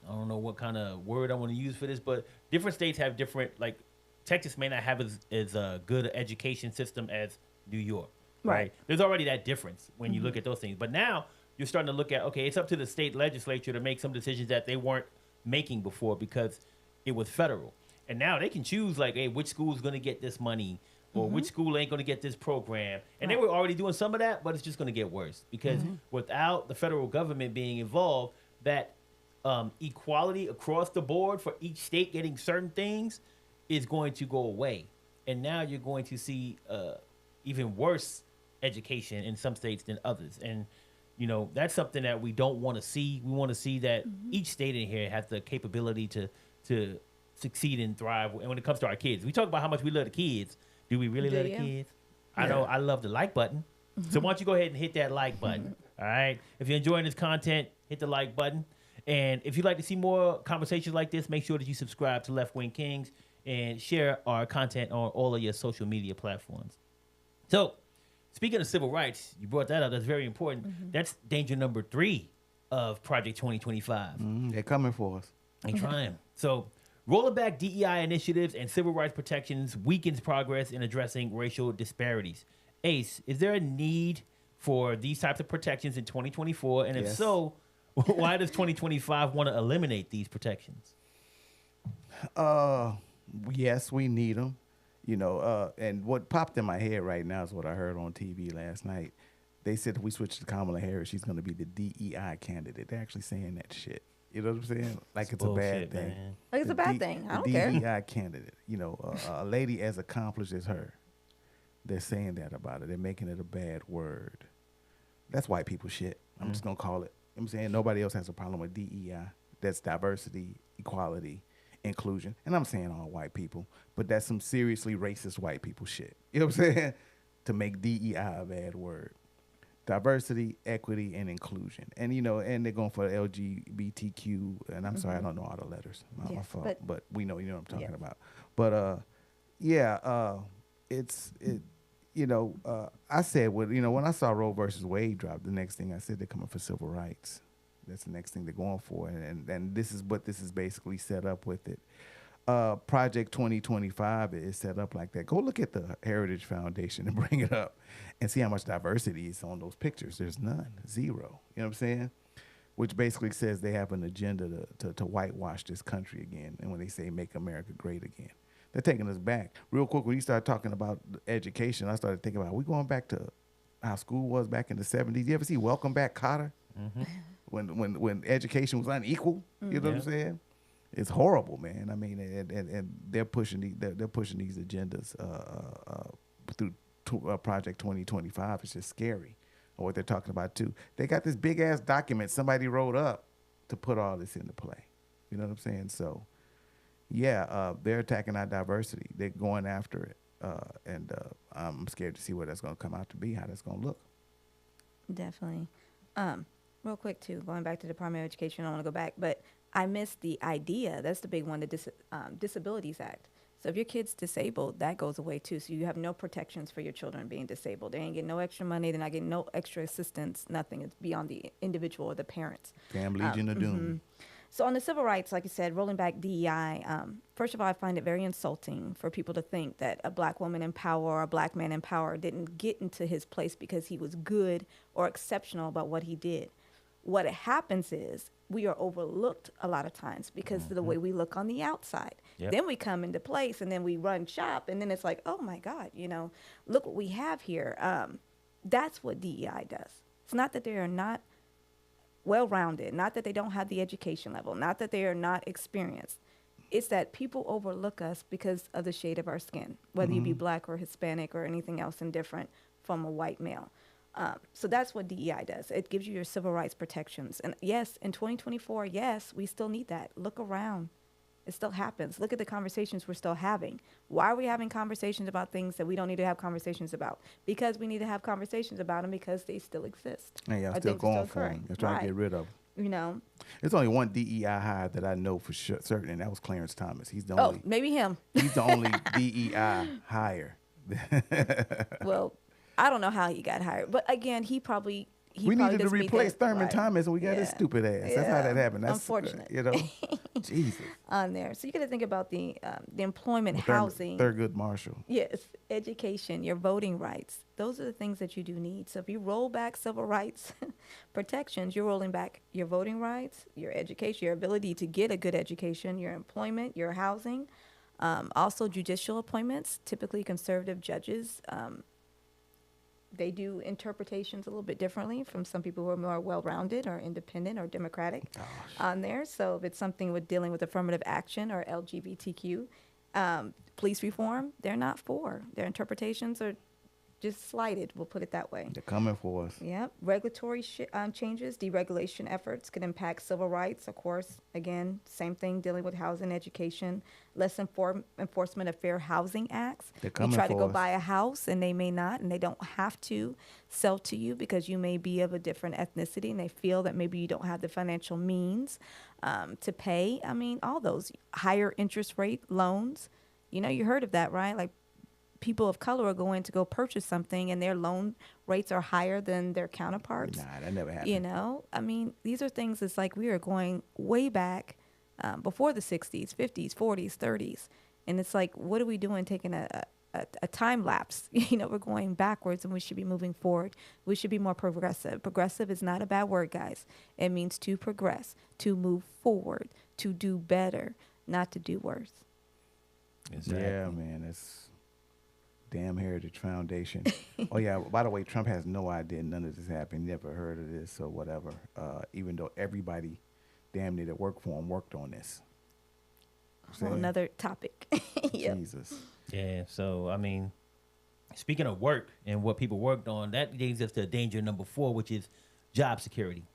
A: I don't know what kind of word I want to use for this, but different states have different, like Texas may not have as a good education system as New York, right? There's already that difference when you look at those things. But now you're starting to look at, okay, it's up to the state legislature to make some decisions that they weren't making before because it was federal. And now they can choose, like, hey, which school is going to get this money or which school ain't going to get this program. And they were already doing some of that, but it's just going to get worse because without the federal government being involved, that equality across the board for each state getting certain things is going to go away. And now you're going to see even worse education in some states than others. And, you know, that's something that we don't want to see. We want to see that each state in here has the capability to succeed and thrive. And when it comes to our kids, we talk about how much we love the kids. Do we really love the kids? I know I love the like button. So why don't you go ahead and hit that like button, all right? If you're enjoying this content, hit the like button. And if you'd like to see more conversations like this, make sure that you subscribe to Left-Wing Kingz and share our content on all of your social media platforms. So, speaking of civil rights, you brought that up. That's very important. That's danger number 3 of Project 2025.
C: They're coming for us.
A: They trying. So, rolling back DEI initiatives and civil rights protections weakens progress in addressing racial disparities. Ace, is there a need for these types of protections in 2024? And if so, why does 2025 want to eliminate these protections?
C: Yes, we need them. You know, and what popped in my head right now is what I heard on TV last night. They said if we switch to Kamala Harris, she's going to be the DEI candidate. They're actually saying that shit. You know what I'm saying? Like it's
A: bullshit,
C: a bad thing.
A: man.
B: Like it's a bad thing. I don't care.
C: The DEI candidate. You know, a lady as accomplished as her. They're saying that about it. They're making it a bad word. That's white people shit. I'm just going to call it. I'm saying nobody else has a problem with DEI. That's diversity, equality, inclusion. And I'm saying all white people, but that's some seriously racist white people shit. You know what I'm saying? To make DEI a bad word. Diversity, equity, and inclusion. And, you know, and they're going for LGBTQ. And I'm sorry, I don't know all the letters. Not my fault. But we know, you know what I'm talking about. But, you know, I said, when I saw Roe versus Wade drop, the next thing I said, they're coming for civil rights. That's the next thing they're going for. And this is what this is basically set up with it. Project 2025 is set up like that. Go look at the Heritage Foundation and bring it up and see how much diversity is on those pictures. There's none, 0. You know what I'm saying? Which basically says they have an agenda to whitewash this country again. And when they say make America great again, they're taking us back. Real quick, when you start talking about education, I started thinking about, we going back to how school was back in the 70s. You ever see Welcome Back, Kotter? When education was unequal, you know what I'm saying? It's horrible, man. I mean, and they're pushing these agendas through Project 2025. It's just scary, or what they're talking about too. They got this big ass document somebody wrote up to put all this into play. You know what I'm saying? So, yeah, they're attacking our diversity. They're going after it, and I'm scared to see what that's going to come out to be, how that's going to look.
B: Definitely. Real quick too, going back to the Department of Education, I don't want to go back, but I missed the idea. That's the big one, the Disabilities Act. So if your kid's disabled, that goes away too. So you have no protections for your children being disabled. They ain't getting no extra money. They're not getting no extra assistance. Nothing. It's beyond the individual or the parents.
C: Damn Legion of Doom.
B: So on the civil rights, like I said, rolling back DEI, first of all, I find it very insulting for people to think that a black woman in power or a black man in power didn't get into his place because he was good or exceptional about what he did. What happens is we are overlooked a lot of times because of the way we look on the outside.
A: Yep.
B: Then we come into place and then we run shop and then it's like, oh my God, look what we have here. That's what DEI does. It's not that they are not well-rounded, not that they don't have the education level, not that they are not experienced. It's that people overlook us because of the shade of our skin, whether you be black or Hispanic or anything else indifferent from a white male. So that's what DEI does. It gives you your civil rights protections. And yes, in 2024, yes, we still need that. Look around. It still happens. Look at the conversations we're still having. Why are we having conversations about things that we don't need to have conversations about? Because we need to have conversations about them because they still exist.
C: And y'all
B: Or
C: still
B: things are
C: going for
B: occurring.
C: them. You're trying to get rid of them. There's only one DEI hire that I know for certain, and that was Clarence Thomas. He's the only.
B: Maybe him.
C: He's the only DEI hire.
B: Well, I don't know how he got hired, but again, we
C: needed to
B: doesn't meet
C: replace
B: that,
C: Thurman
B: right.
C: Thomas, and we got his stupid ass. That's how that happened. That's
B: Unfortunate.
C: Jesus.
B: On there. So you got to think about the employment, housing.
C: Thurgood Marshall.
B: Yes, education, your voting rights. Those are the things that you do need. So if you roll back civil rights protections, you're rolling back your voting rights, your education, your ability to get a good education, your employment, your housing. Also judicial appointments, typically conservative judges. They do interpretations a little bit differently from some people who are more well-rounded or independent or democratic on there. So if it's something with dealing with affirmative action or LGBTQ, police reform, they're not for. Their interpretations are just slighted, we'll put it that way.
C: They're coming for us.
B: Yep. Regulatory changes, deregulation efforts could impact civil rights. Of course, again, same thing dealing with housing, education, less enforcement of fair housing acts.
C: They're coming
B: you try to
C: for
B: go
C: us.
B: buy a house and they may not, and they don't have to sell to you because you may be of a different ethnicity and they feel that maybe you don't have the financial means to pay. I mean, all those higher interest rate loans. You heard of that, right? Like, people of color are going to go purchase something and their loan rates are higher than their counterparts.
C: Nah, that never happened.
B: I mean, these are things it's like we are going way back before the 60s, 50s, 40s, 30s. And it's like, what are we doing taking a time lapse? We're going backwards and we should be moving forward. We should be more progressive. Progressive is not a bad word, guys. It means to progress, to move forward, to do better, not to do worse.
A: Exactly.
C: Yeah, man. It's damn Heritage Foundation. Oh, yeah. By the way, Trump has no idea none of this happened. Never heard of this or whatever. Even though everybody damn near that worked for him worked on this.
B: Whole another topic. Yep.
C: Jesus.
A: Yeah, so, I mean, speaking of work and what people worked on, that leads us to danger number 4, which is job security.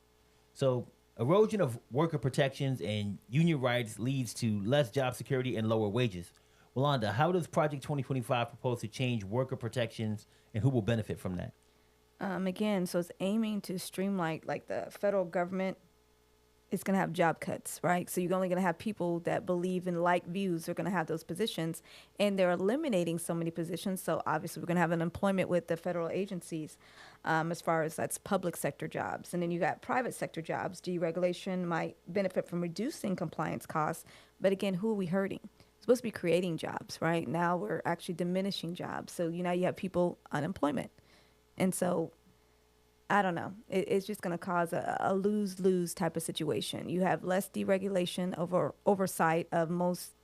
A: So, erosion of worker protections and union rights leads to less job security and lower wages. Wanda, how does Project 2025 propose to change worker protections and who will benefit from that?
B: Again, so it's aiming to streamline, like the federal government is going to have job cuts, right? So you're only going to have people that believe in like views are going to have those positions, and they're eliminating so many positions. So obviously we're going to have unemployment with the federal agencies as far as that's public sector jobs. And then you got private sector jobs. Deregulation might benefit from reducing compliance costs. But again, who are we hurting? Supposed to be creating jobs, right? Now we're actually diminishing jobs. So now you have people unemployment. And so I don't know. It's just going to cause a lose-lose type of situation. You have less deregulation oversight of most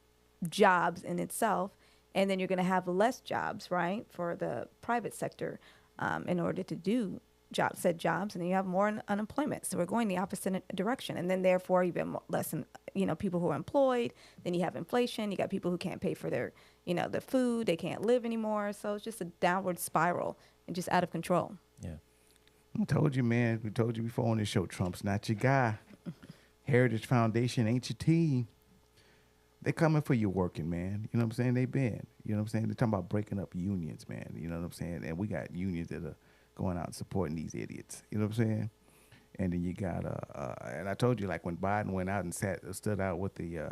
B: jobs in itself, and then you're going to have less jobs, right, for the private sector in order to do said jobs, and then you have more unemployment. So we're going the opposite direction, and then therefore even less, people who are employed. Then you have inflation. You got people who can't pay for their, the food. They can't live anymore. So it's just a downward spiral and just out of control.
A: Yeah.
C: I told you, man. We told you before on this show, Trump's not your guy. Heritage Foundation ain't your team. They coming for you working, man. You know what I'm saying? They're talking about breaking up unions, man. You know what I'm saying? And we got unions that are going out and supporting these idiots. You know what I'm saying? And then you got and I told you, like, when Biden went out and stood out with the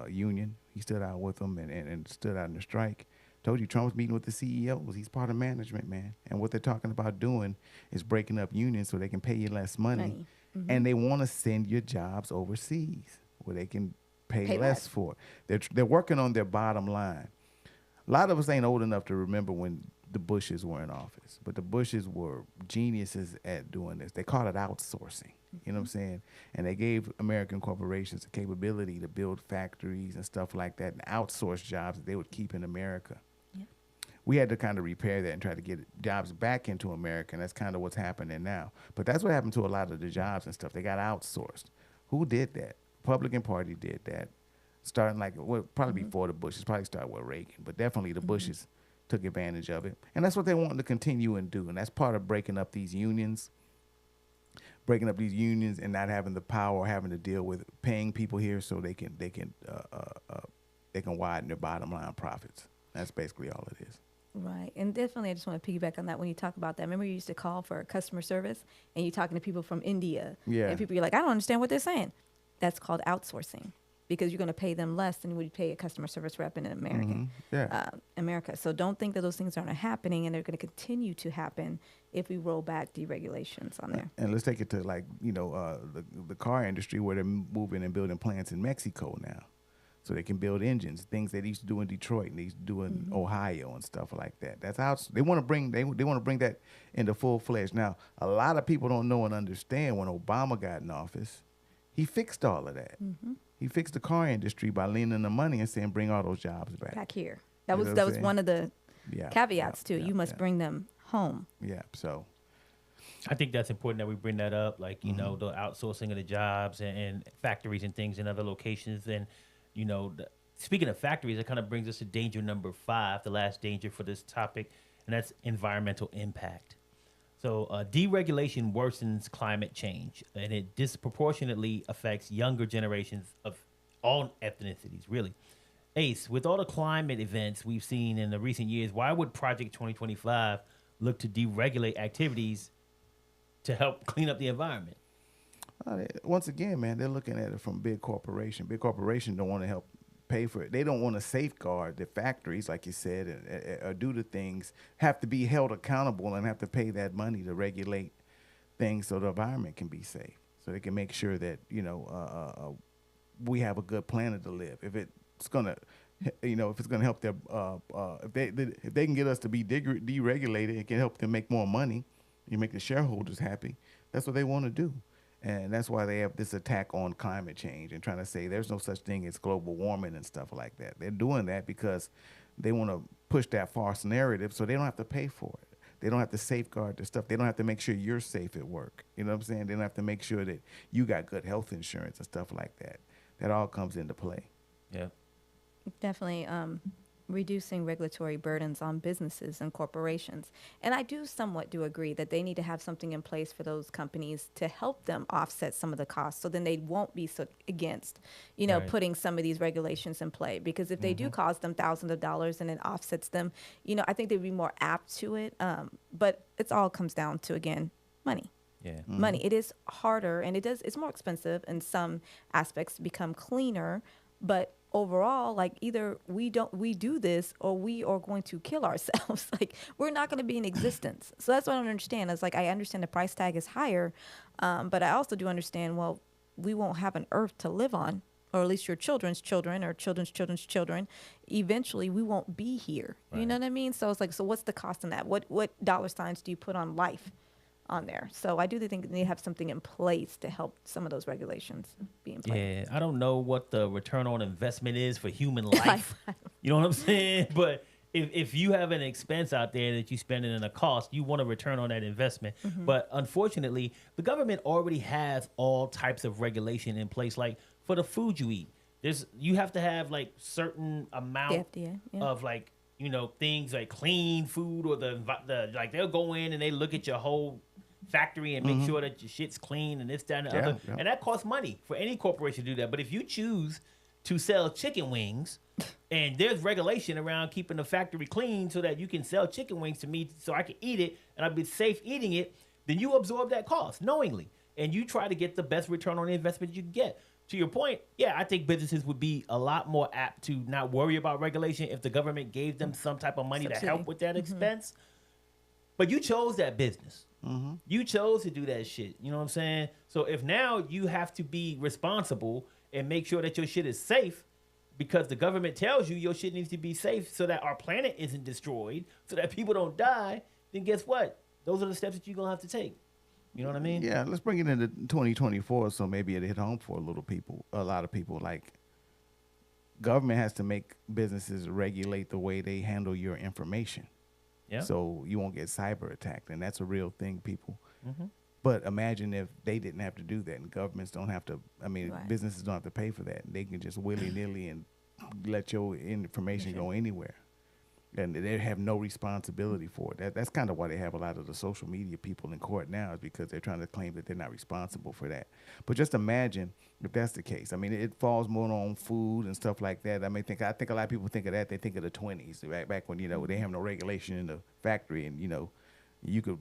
C: union, he stood out with them and stood out in the strike. Told you Trump's meeting with the CEOs. He's part of management, man. And what they're talking about doing is breaking up unions so they can pay you less money. Mm-hmm. And they want to send your jobs overseas where they can pay less for it. They're working on their bottom line. A lot of us ain't old enough to remember when the Bushes were in office, but the Bushes were geniuses at doing this. They called it outsourcing. You know what I'm saying? And they gave American corporations the capability to build factories and stuff like that and outsource jobs that they would keep in America. Yep. We had to kind of repair that and try to get jobs back into America, and that's kind of what's happening now. But that's what happened to a lot of the jobs and stuff. They got outsourced. Who did that? Republican Party did that. Starting probably before the Bushes, probably started with Reagan, but definitely the Bushes took advantage of it. And that's what they want to continue and do. And that's part of breaking up these unions and not having the power or having to deal with paying people here so they can widen their bottom line profits. That's basically all it is.
B: Right. And definitely I just want to piggyback on that when you talk about that. Remember you used to call for customer service and you're talking to people from India.
C: Yeah.
B: And people, you're like, I don't understand what they're saying. That's called outsourcing. Because you're going to pay them less than you would pay a customer service rep in America. America. So don't think that those things aren't happening, and they're going to continue to happen if we roll back deregulations on there.
C: And let's take it to the car industry where they're moving and building plants in Mexico now, so they can build engines, things they used to do in Detroit and they used to do in Ohio and stuff like that. That's how they want to bring that into full fledged. Now, a lot of people don't know and understand when Obama got in office, he fixed all of that. Mm-hmm. He fixed the car industry by leaning the money and saying, bring all those jobs back
B: here. That was one of the caveats too. You must bring them home.
C: Yeah. So
A: I think that's important that we bring that up, like, you know, the outsourcing of the jobs and factories and things in other locations. And, you know, speaking of factories, it kind of brings us to danger number 5, the last danger for this topic, and that's environmental impact. So deregulation worsens climate change, and it disproportionately affects younger generations of all ethnicities, really. Ace, with all the climate events we've seen in the recent years, why would Project 2025 look to deregulate activities to help clean up the environment?
C: Once again, man, they're looking at it from big corporation. Big corporation don't want to help pay for it. They don't want to safeguard the factories, like you said, or do the things, have to be held accountable and have to pay that money to regulate things so the environment can be safe, so they can make sure that, you know, we have a good planet to live. If it's gonna, you know, if it's gonna help their, if they can get us to be deregulated, it can help them make more money. You make the shareholders happy. That's what they want to do. And that's why they have this attack on climate change and trying to say there's no such thing as global warming and stuff like that. They're doing that because they want to push that false narrative so they don't have to pay for it. They don't have to safeguard the stuff. They don't have to make sure you're safe at work. You know what I'm saying? They don't have to make sure that you got good health insurance and stuff like that. That all comes into play.
A: Yeah.
B: Definitely reducing regulatory burdens on businesses and corporations. And I somewhat do agree that they need to have something in place for those companies to help them offset some of the costs, so then they won't be so against, you know, putting some of these regulations in play. Because if they do cost them thousands of dollars and it offsets them, you know, I think they'd be more apt to it. But it all comes down to, again, money.
A: Yeah.
B: Money. It is harder, and it's more expensive in some aspects to become cleaner, but overall, like, either we do this or we are going to kill ourselves. Like, we're not going to be in existence. So that's what I don't understand. It's like, I understand the price tag is higher, but I also do understand, well, we won't have an earth to live on, or at least your children's children or children's children's children. Eventually, we won't be here. Right. You know what I mean? So it's like, so what's the cost in that? What dollar signs do you put on life on there? So I do think they have something in place to help some of those regulations be in place.
A: Yeah, I don't know what the return on investment is for human life. You know what I'm saying? But if you have an expense out there that you spend in a cost, you want a return on that investment. Mm-hmm. But unfortunately, the government already has all types of regulation in place. Like, for the food you eat, you have to have like certain amount of, like, you know, things like clean food, or the like, they'll go in and they look at your whole factory and make sure that your shit's clean and this, that, and the other. Yeah. And that costs money for any corporation to do that. But if you choose to sell chicken wings And there's regulation around keeping the factory clean so that you can sell chicken wings to me so I can eat it and I'll be safe eating it, then you absorb that cost knowingly. And you try to get the best return on the investment you can get. To your point, yeah, I think businesses would be a lot more apt to not worry about regulation if the government gave them some type of money to help with that expense. But you chose that business. You chose to do that shit. You know what I'm saying? So if now you have to be responsible and make sure that your shit is safe because the government tells you your shit needs to be safe so that our planet isn't destroyed, so that people don't die, then guess what? Those are the steps that you're going to have to take. You know what I mean?
C: Yeah, let's bring it into 2024 so maybe it hit home for a lot of people. Like, government has to make businesses regulate the way they handle your information.
A: Yeah.
C: So you won't get cyber attacked, and that's a real thing, people. But imagine if they didn't have to do that, and governments don't have to. I mean,
B: Right.
C: businesses don't have to pay for that. They can just willy-nilly and let your information go anywhere, and they have no responsibility for it. That's kind of why they have a lot of the social media people in court now, is because they're trying to claim that they're not responsible for that. But just imagine if that's the case. I mean, it falls more on food and stuff like that. I think a lot of people think of that. They think of the 20s, back when they have no regulation in the factory, and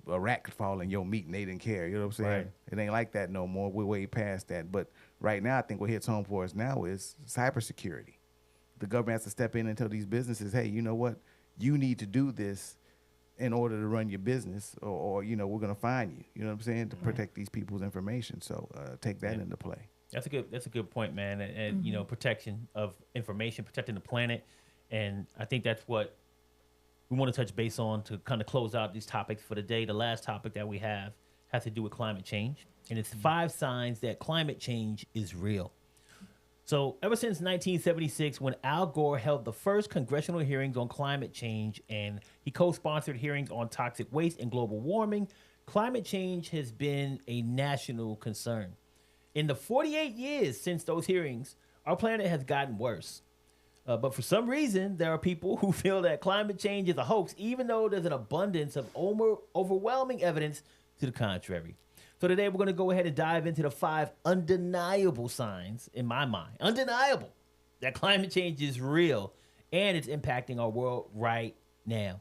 C: a rat could fall in your meat and they didn't care. You know what I'm saying?
A: Right.
C: It ain't like that no more. We're way past that. But right now, I think what hits home for us now is cybersecurity. The government has to step in and tell these businesses, hey, you know what? You need to do this in order to run your business, or we're going to fine you. You know what I'm saying? To protect these people's information. So take that into play.
A: That's a good point, man. And protection of information, protecting the planet. And I think that's what we want to touch base on to kind of close out these topics for the day. The last topic that we have has to do with climate change. And it's 5 signs that climate change is real. So ever since 1976, when Al Gore held the first congressional hearings on climate change and he co-sponsored hearings on toxic waste and global warming, climate change has been a national concern. In the 48 years since those hearings, our planet has gotten worse. But for some reason, there are people who feel that climate change is a hoax, even though there's an abundance of overwhelming evidence to the contrary. So today we're going to go ahead and dive into the 5 undeniable signs, in my mind, undeniable, that climate change is real and it's impacting our world right now.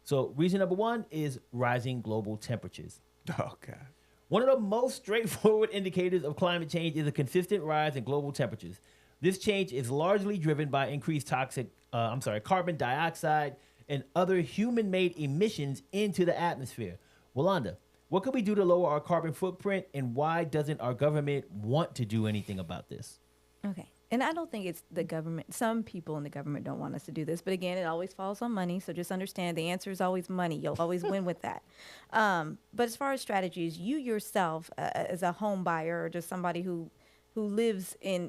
A: So reason number 1 is rising global temperatures.
C: Oh, God.
A: One of the most straightforward indicators of climate change is a consistent rise in global temperatures. This change is largely driven by increased carbon dioxide and other human-made emissions into the atmosphere. Walanda, what can we do to lower our carbon footprint, and why doesn't our government want to do anything about this?
B: Okay. And I don't think it's the government. Some people in the government don't want us to do this. But again, it always falls on money. So just understand the answer is always money. You'll always win with that. But as far as strategies, you yourself as a home buyer or just somebody who lives in,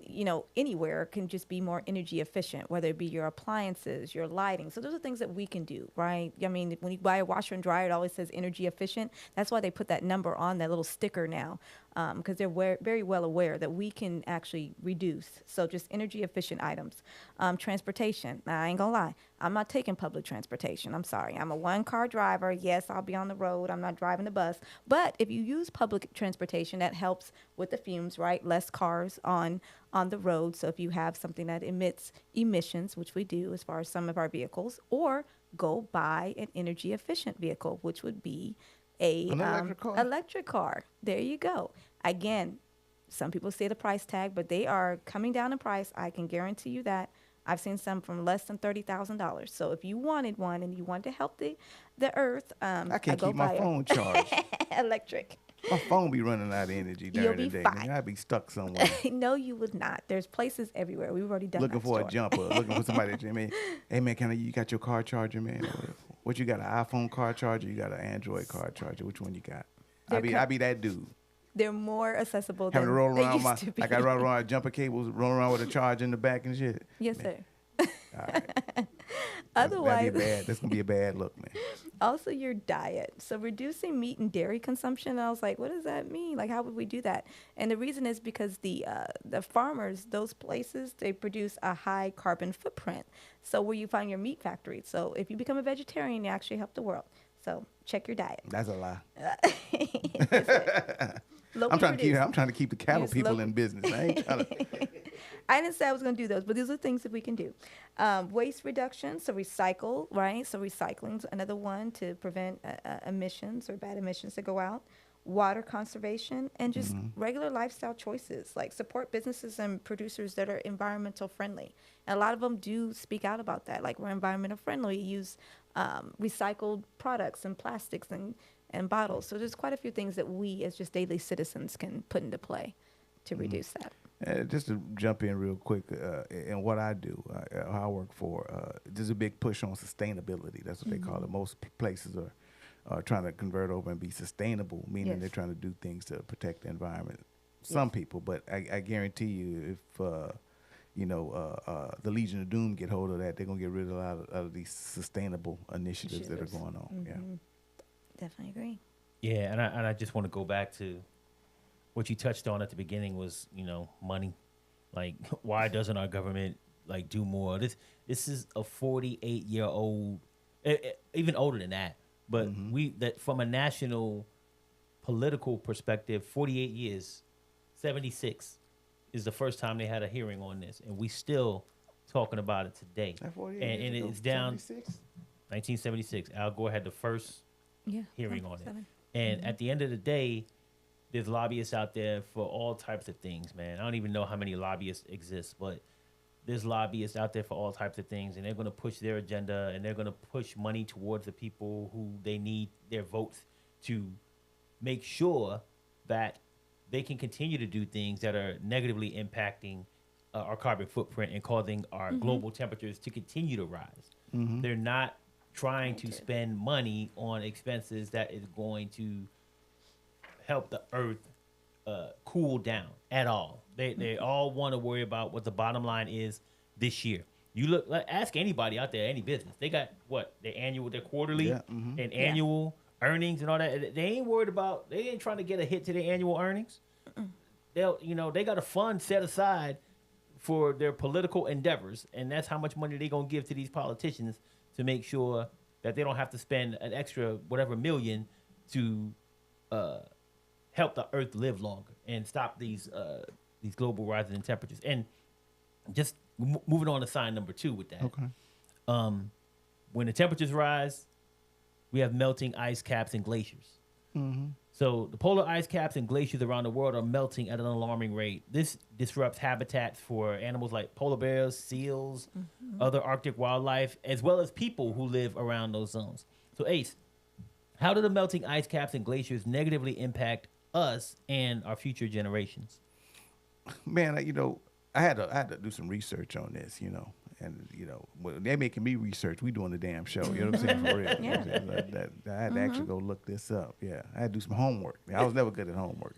B: anywhere can just be more energy efficient, whether it be your appliances, your lighting. So those are things that we can do, right? I mean, when you buy a washer and dryer, it always says energy efficient. That's why they put that number on that little sticker now, because they're very well aware that we can actually reduce. So just energy efficient items. Transportation. Now, I ain't gonna lie. I'm not taking public transportation. I'm sorry. I'm a 1-car driver. Yes, I'll be on the road. I'm not driving the bus. But if you use public transportation, that helps with the fumes, right? Less cars on the road. So if you have something that emits emissions, which we do as far as some of our vehicles, or go buy an energy efficient vehicle, which would be an electric car. There you go. Again, some people say the price tag, but they are coming down in price. I can guarantee you that. I've seen some from less than $30,000. So if you wanted one and you wanted to help the earth,
C: I can't keep my phone charged.
B: Electric.
C: My phone be running out of energy during the day.
B: Fine.
C: I'd be stuck somewhere.
B: No, you would not. There's places everywhere. We've already done
C: looking
B: that
C: for
B: story.
C: a jumper, looking for somebody to me. Hey man, you got your car charger, man? What you got, an iPhone car charger? You got an Android car charger? Which one you got? I be that dude.
B: They're more accessible
C: Having
B: than
C: to roll
B: they
C: around
B: used to be.
C: I got to roll around jumper cables, rolling around with a charger in the back and shit.
B: Yes,
C: Man.
B: sir.
C: All right.
B: Otherwise,
C: that's gonna be a bad look, man.
B: Also, your diet. So reducing meat and dairy consumption. I was like, what does that mean? Like, how would we do that? And the reason is because the farmers, those places, they produce a high carbon footprint. So where you find your meat factories. So if you become a vegetarian, you actually help the world. So check your diet.
C: That's a lie.
B: Locally
C: I'm trying
B: produced.
C: to keep the cattle
B: Use
C: people
B: local-
C: in business. I ain't trying to.
B: I didn't say I was going to do those, but these are things that we can do. Waste reduction, so recycle, right? So recycling's another one to prevent emissions or bad emissions that go out. Water conservation and just regular lifestyle choices, like support businesses and producers that are environmental friendly. And a lot of them do speak out about that, like we're environmental friendly, use recycled products and plastics and bottles. So there's quite a few things that we as just daily citizens can put into play to reduce that.
C: Just to jump in real quick, in what I do, how I work for, there's a big push on sustainability. That's what they call it. Most places are trying to convert over and be sustainable, meaning
B: Yes.
C: they're trying to do things to protect the environment. Some people, but I guarantee you, if the Legion of Doom get hold of that, they're gonna get rid of a lot of these sustainable initiatives that are going on. Yeah.
B: Definitely agree.
A: Yeah, and I just want to go back to what you touched on at the beginning was, money. Like, why doesn't our government do more? This is a 48-year-old, even older than that. But that from a national political perspective, 48 years, 76 is the first time they had a hearing on this, and we still talking about it today. And it's down 1976. Al Gore had the first hearing on it. And at the end of the day, there's lobbyists out there for all types of things, man. I don't even know how many lobbyists exist, but there's lobbyists out there for all types of things, and they're going to push their agenda, and they're going to push money towards the people who they need their votes to make sure that they can continue to do things that are negatively impacting our carbon footprint and causing our global temperatures to continue to rise. They're not trying to spend money on expenses that is going to help the earth cool down at all. They all want to worry about what the bottom line is this year. You look, ask anybody out there, any business. They got what their quarterly and annual earnings and all that. They ain't worried about. They ain't trying to get a hit to their annual earnings. They got a fund set aside for their political endeavors, and that's how much money they gonna give to these politicians to make sure that they don't have to spend an extra whatever million to help the earth live longer and stop these global rising in temperatures. And just moving on to sign number 2 with that.
C: Okay.
A: When the temperatures rise, we have melting ice caps and glaciers. So the polar ice caps and glaciers around the world are melting at an alarming rate. This disrupts habitats for animals like polar bears, seals, other Arctic wildlife, as well as people who live around those zones. So Ace, how do the melting ice caps and glaciers negatively impact us and our future generations?
C: Man, I had to do some research on this, and when they're making me research, we doing the damn show. You know what I'm saying? For real.
B: Yeah.
C: I had to actually go look this up. Yeah, I had to do some homework. I was never good at homework.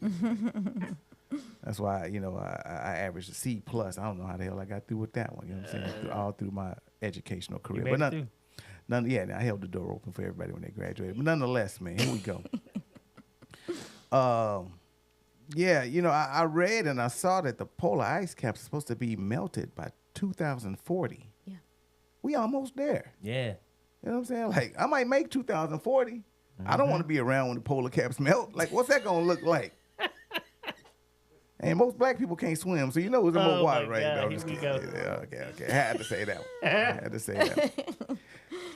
C: That's why I averaged a C plus. I don't know how the hell I got through with that one. You know what I'm saying? All through my educational career,
A: You made it through.
C: I held the door open for everybody when they graduated. But nonetheless, man, here we go. I read and I saw that the polar ice caps are supposed to be melted by 2040.
B: Yeah.
C: We almost there.
A: Yeah.
C: You know what I'm saying? Like, I might make 2040. I don't want to be around when the polar caps melt. Like, what's that going to look like? And most black people can't swim, so it's more water right now.
A: Here we go.
C: Okay. I had to say that.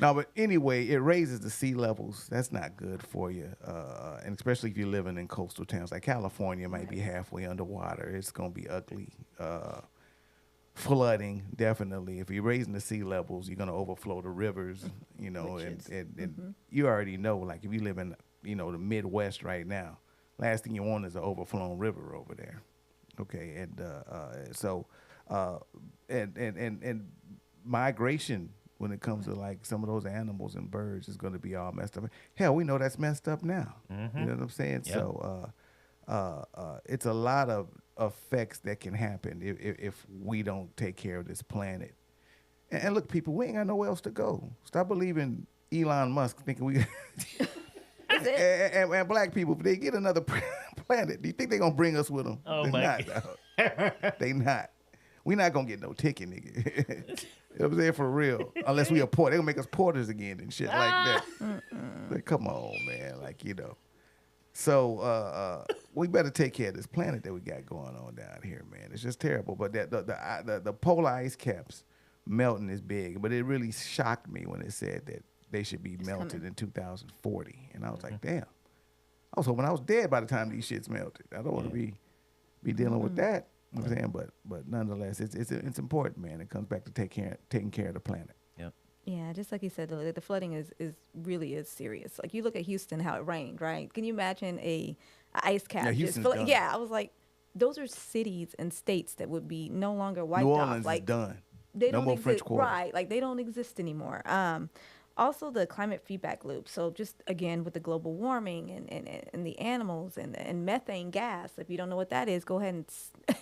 C: No, but anyway, it raises the sea levels. That's not good for you, and especially if you're living in coastal towns like California, might be halfway underwater. It's gonna be ugly. Flooding, definitely. If you're raising the sea levels, you're gonna overflow the rivers. And you already know, like if you live in the Midwest right now, last thing you want is an overflown river over there. Okay, and migration, when it comes to like some of those animals and birds, is going to be all messed up. Hell, we know that's messed up now. You know what I'm saying? Yep. So it's a lot of effects that can happen if we don't take care of this planet. And look, people, we ain't got nowhere else to go. Stop believing Elon Musk thinking we... and black people, if they get another planet, do you think they're going to bring us with them?
A: Oh,
C: They're
A: my
C: not.
A: God.
C: They not. We not gonna get no ticket, nigga. You know what I'm saying? For real. Unless we a port. They gonna make us porters again and shit like that. Like, come on, man. Like, you know. So we better take care of this planet that we got going on down here, man. It's just terrible. But the polar ice caps melting is big. But it really shocked me when it said that they should be melted in 2040. And I was like, damn. I was hoping I was dead by the time these shits melted. I don't want to be dealing with that. You know what I'm saying? But nonetheless, it's important, man. It comes back to taking care of the planet.
A: Yep.
B: Yeah, just like you said, the flooding is really is serious. Like you look at Houston, how it rained, right? Can you imagine a ice cap?
C: Yeah,
B: just
C: Houston's done.
B: Yeah, I was like, those are cities and states that would be no longer wiped
C: New
B: off.
C: Orleans
B: Like
C: is done.
B: they
C: No
B: don't
C: more
B: exist,
C: French Quarter.
B: right? Like they don't exist anymore. Also, the climate feedback loop. So just again with the global warming and the animals and methane gas. If you don't know what that is, go ahead and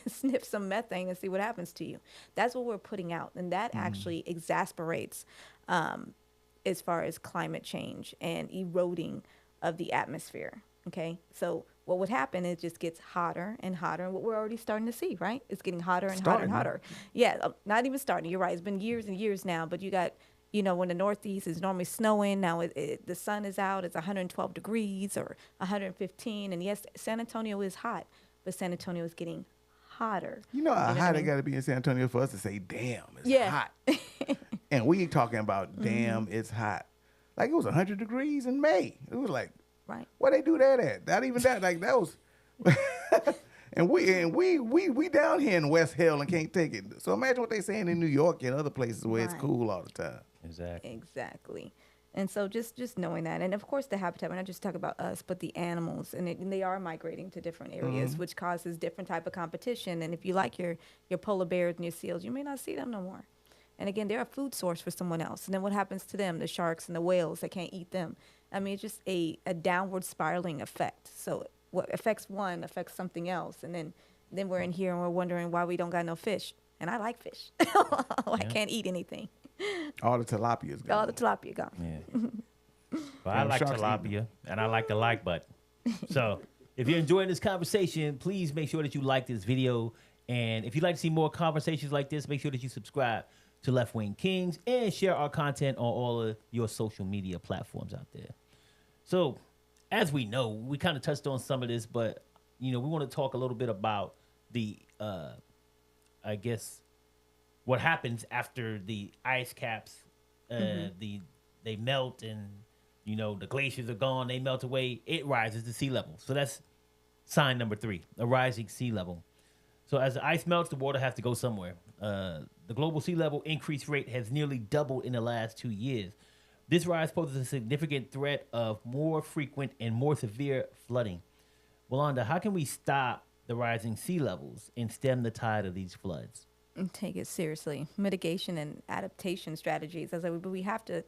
B: sniff some methane and see what happens to you. That's what we're putting out, and that actually exasperates as far as climate change and eroding of the atmosphere. Okay, so what would happen is it just gets hotter and hotter, and what we're already starting to see, right? It's getting hotter and hotter and hotter. Yeah, not even starting. You're right. It's been years and years now, but you got. You know, when the Northeast is normally snowing, now the sun is out, it's 112 degrees or 115. And yes, San Antonio is hot, but San Antonio is getting hotter.
C: You know how hot
B: I
C: it got to be in San Antonio for us to say, damn, it's
B: Yeah.
C: hot. And we ain't talking about, damn, it's hot. Like, it was 100 degrees in May. It was like,
B: Right.
C: where they do that at? Not even that. Like, that was... And we down here in West Hill and can't take it. So imagine what they saying in New York and other places where it's
B: Right.
C: cool all the time.
B: Exactly. And so just knowing that. And of course the habitat, we're not just talking about us, but the animals. And they are migrating to different areas, which causes different type of competition. And if you like your polar bears and your seals, you may not see them no more. And again, they're a food source for someone else. And then what happens to them? The sharks and the whales, they can't eat them. I mean, it's just a downward spiraling effect. So what affects one affects something else. And then we're in here and we're wondering why we don't got no fish. And I like fish. I can't eat anything.
C: All the tilapia's gone.
B: All the tilapia gone.
A: Yeah. Well, I like
C: sharks
A: tilapia, and I like the like button. So if you're enjoying this conversation, please make sure that you like this video. And if you'd like to see more conversations like this, make sure that you subscribe to Left-Wing Kingz and share our content on all of your social media platforms out there. So as we know, we kind of touched on some of this, but, you know, we want to talk a little bit about the, I guess, what happens after the ice caps, they melt and, you know, the glaciers are gone, they melt away, it rises to sea level. So that's sign number 3, a rising sea level. So as the ice melts, the water has to go somewhere. The global sea level increase rate has nearly doubled in the last 2 years. This rise poses a significant threat of more frequent and more severe flooding. Wanda, how can we stop the rising sea levels and stem the tide of these floods?
B: And take it seriously. Mitigation and adaptation strategies. As we have to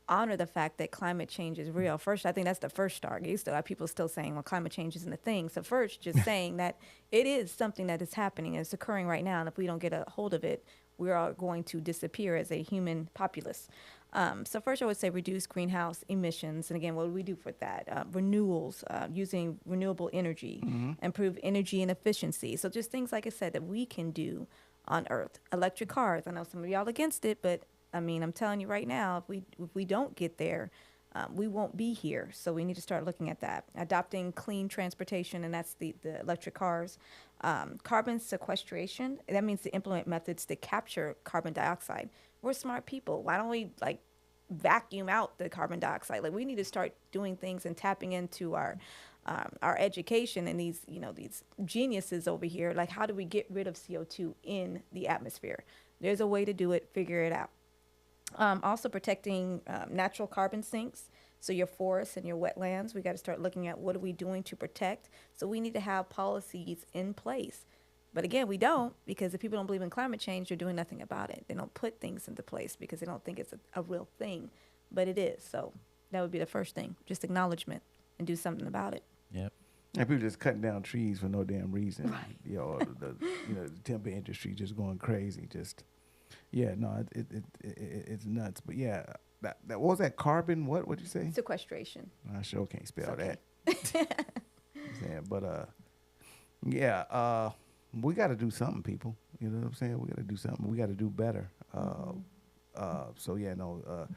B: honor the fact that climate change is real. First, I think that's the first start. You still have people still saying, well, climate change isn't a thing. So first, just saying that it is something that is happening. It's occurring right now. And if we don't get a hold of it, we are going to disappear as a human populace. So first, I would say reduce greenhouse emissions. And again, what do we do for that? Renewals, using renewable energy, improve energy and efficiency. So just things, like I said, that we can do on Earth. Electric cars. I know some of y'all against it, but I mean, I'm telling you right now, if we don't get there, we won't be here. So we need to start looking at that. Adopting clean transportation, and that's the electric cars. Carbon sequestration. That means to implement methods to capture carbon dioxide. We're smart people. Why don't we vacuum out the carbon dioxide? Like, we need to start doing things and tapping into our education and these geniuses over here. Like, how do we get rid of CO2 in the atmosphere? There's a way to do it. Figure it out. Also protecting natural carbon sinks. So your forests and your wetlands, we got to start looking at what are we doing to protect. So we need to have policies in place. But again, we don't, because if people don't believe in climate change, they're doing nothing about it. They don't put things into place because they don't think it's a real thing. But it is. So that would be the first thing, just acknowledgement and do something about it.
A: Yep.
C: And people just cutting down trees for no damn reason.
B: Right.
C: You know, the timber industry just going crazy. It's nuts. But yeah, that what was that carbon? What'd you say?
B: Sequestration.
C: I sure can't spell
B: Okay.
C: that. But we got to do something, people. You know what I'm saying? We got to do something. We got to do better. So yeah, no.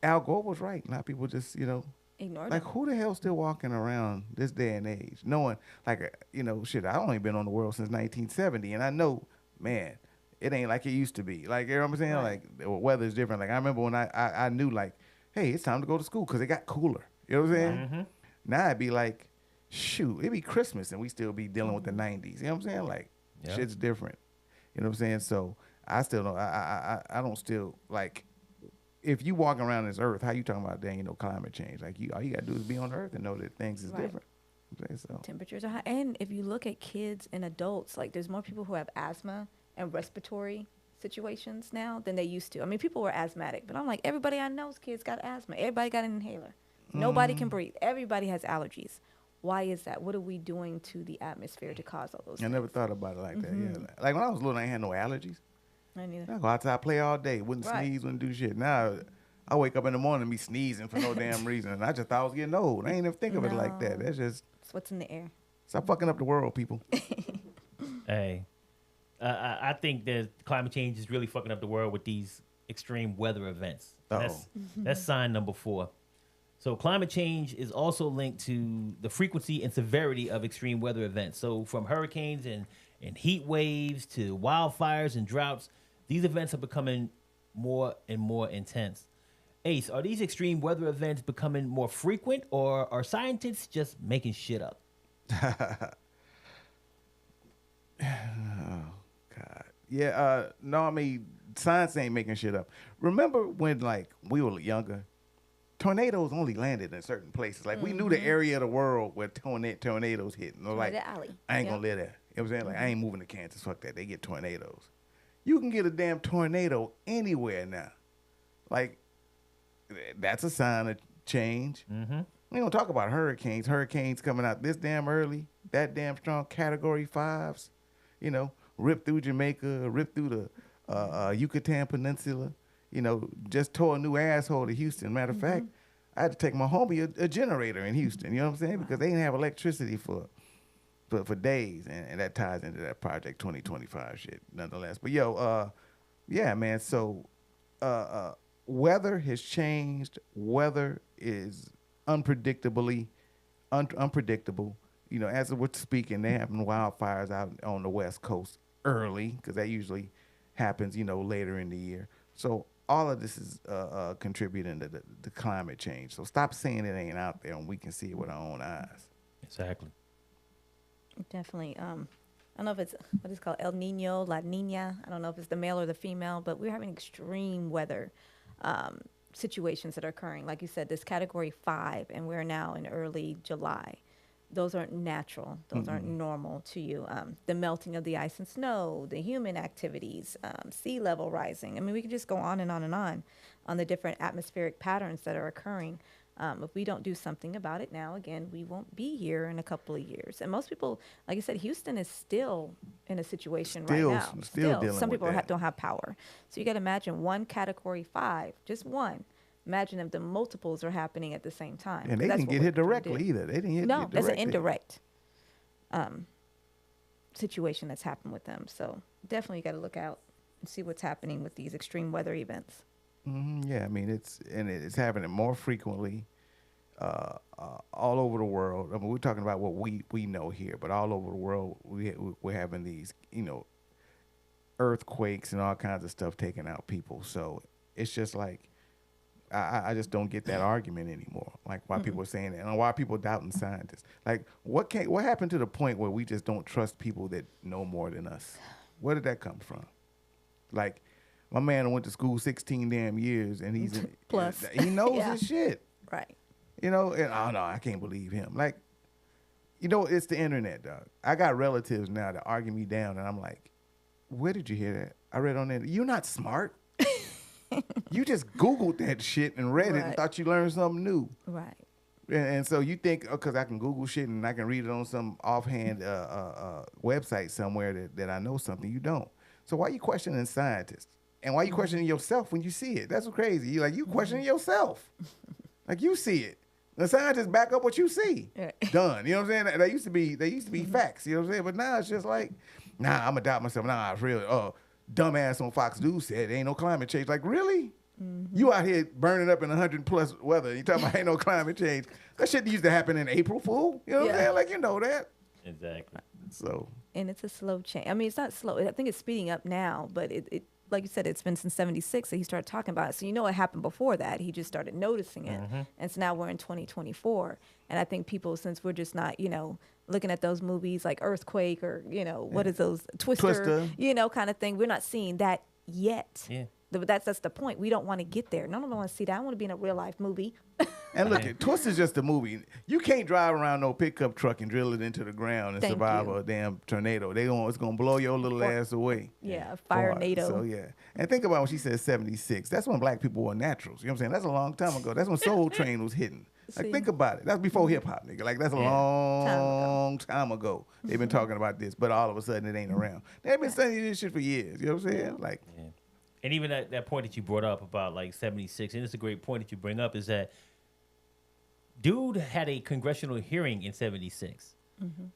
C: Al Gore was right. A lot of people just,
B: Ignore
C: like,
B: them.
C: who the hell still walking around this day and age, knowing, like, shit, I only been on the world since 1970, and I know, man, it ain't like it used to be. Like, you know what I'm saying?
B: Right.
C: Like, the weather's different. Like, I remember when I knew, like, hey, it's time to go to school because it got cooler. You know what I'm saying?
A: Mm-hmm.
C: Now it'd be like, shoot, it'd be Christmas, and we still be dealing with the 90s. You know what I'm saying? Like,
A: Yeah.
C: shit's different. You know what I'm saying? So I still don't, I don't still, like, if you walk around this earth, how you talking about dang, climate change? Like, all you gotta do is be on earth and know that things is
B: Right.
C: different. Okay, so
B: Temperatures are high. And if you look at kids and adults, like there's more people who have asthma and respiratory situations now than they used to. I mean, people were asthmatic, but I'm like, everybody I know's kids got asthma. Everybody got an inhaler. Nobody can breathe. Everybody has allergies. Why is that? What are we doing to the atmosphere to cause all those
C: I
B: things?
C: never thought about it like that. Yeah, like when I was little, I ain't had no allergies.
B: I neither.
C: I go outside, play all day, wouldn't
B: Right.
C: sneeze, wouldn't do shit. Now I wake up in the morning and be sneezing for no damn reason, and I just thought I was getting old. I ain't even think of it like that.
B: No.
C: That's just
B: It's what's in the air.
C: stop fucking up the world, people.
A: Hey, I think that climate change is really fucking up the world with these extreme weather events. That's sign number 4. So climate change is also linked to the frequency and severity of extreme weather events. So from hurricanes and heat waves to wildfires and droughts, these events are becoming more and more intense. Ace, are these extreme weather events becoming more frequent, or are scientists just making shit up?
C: God. Yeah, no, I mean, science ain't making shit up. Remember when, like, we were younger, tornadoes only landed in certain places. Like, we knew the area of the world where tornadoes hit. And like,
B: the alley.
C: I ain't gonna live there. You know what I'm saying? Like, I ain't moving to Kansas. Fuck that. They get tornadoes. You can get a damn tornado anywhere now. Like, that's a sign of change.
A: Mm-hmm.
C: We ain't gonna talk about hurricanes. Hurricanes coming out this damn early, that damn strong, Category 5s. Rip through Jamaica, rip through the Yucatan Peninsula. Just tore a new asshole to Houston. Matter of fact, I had to take my homie a generator in Houston. You know what I'm saying? Because they didn't have electricity for days, and that ties into that Project 2025 shit, nonetheless. But yeah, man. So, weather has changed. Weather is unpredictable. As we're speaking, they're having wildfires out on the West Coast early because that usually happens, later in the year. So all of this is contributing to the climate change. So stop saying it ain't out there and we can see it with our own eyes.
A: Exactly.
B: Definitely. I don't know if it's what is it called El Nino, La Nina. I don't know if it's the male or the female, but we're having extreme weather situations that are occurring. Like you said, this Category 5, and we're now in early July. Those aren't natural. Those aren't normal to you. The melting of the ice and snow, the human activities, sea level rising. I mean, we can just go on and on and on the different atmospheric patterns that are occurring. If we don't do something about it now, again, we won't be here in a couple of years. And most people, like you said, Houston is still in a situation right now.
C: Still dealing
B: Some
C: with
B: people
C: that.
B: don't have power. So you got to imagine one Category 5, just one. Imagine if the multiples are happening at the same time.
C: And they
B: That's
C: didn't
B: what
C: get
B: we're
C: hit
B: trying to
C: directly
B: do.
C: either. They didn't hit
B: No,
C: directly.
B: that's an indirect situation that's happened with them. So definitely got to look out and see what's happening with these extreme weather events.
C: Yeah, I mean, it's happening more frequently all over the world. I mean, we're talking about what we know here, but all over the world, we're having these, earthquakes and all kinds of stuff taking out people. So it's just like, I just don't get that argument anymore. Like why people are saying that and why people doubting scientists. Like what happened to the point where we just don't trust people that know more than us? Where did that come from? Like my man went to school 16 damn years and he's
B: Plus.
C: he knows
B: Yeah.
C: his shit.
B: Right.
C: And oh no, I can't believe him. Like, it's the internet, dog. I got relatives now that argue me down and I'm like, where did you hear that? I read on there. You're not smart. You just Googled that shit and read it and thought you learned something new.
B: Right.
C: And so you think, because I can Google shit and I can read it on some offhand website somewhere that I know something, you don't. So why are you questioning scientists? And why are you questioning yourself when you see it? That's what's crazy. You questioning yourself. Like you see it. The scientists back up what you see.
B: Right.
C: Done. You know what I'm saying? They used to be facts. You know what I'm saying? But now it's just like, nah, I'm gonna doubt myself. Nah, it's really, dumbass on Fox News said there ain't no climate change. Like, really? You out here burning up in 100+ weather. You talking about ain't no climate change? That shit used to happen in April, fool. You know what I'm saying? Like, you know that.
A: Exactly.
C: So.
B: And it's a slow change. I mean, it's not slow. I think it's speeding up now, but it like you said, it's been since '76 that he started talking about it. So you know what happened before that. He just started noticing it. And so now we're in 2024. And I think people, since we're just not, looking at those movies like Earthquake or, what is those, Twister, kind of thing. We're not seeing that yet.
A: Yeah.
B: But that's the point. We don't want to get there. No, I don't want to see that. I want to be in a real life movie.
C: And look, Twister's just a movie. You can't drive around no pickup truck and drill it into the ground and survive a damn tornado. It's gonna blow your little ass away.
B: Yeah, fire-nado.
C: So yeah. And think about when she said 76. That's when black people were naturals. You know what I'm saying? That's a long time ago. That's when Soul Train was hitting. Like, think about it. That's before hip hop, nigga. Like, that's a long time ago. They've been talking about this, but all of a sudden it ain't around. They've been studying this shit for years. You know what I'm saying? Like.
A: Yeah. And even that point that you brought up about like 76, and it's a great point that you bring up, is that dude had a congressional hearing in 76.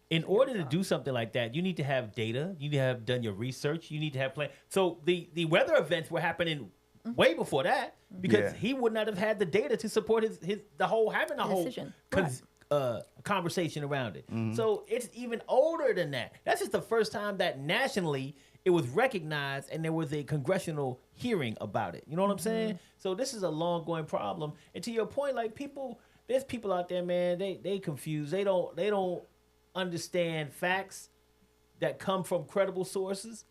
A: In order to do something like that, you need to have data. You need to have done your research. You need to have plan. So the weather events were happening way before that because he would not have had the data to support the whole
B: decision.
A: Conversation around it. So it's even older than that. That's just the first time that nationally it was recognized and there was a congressional hearing about it. You know what I'm saying? So this is a long-going problem. And to your point, like there's people out there, man, they confused. They don't understand facts that come from credible sources,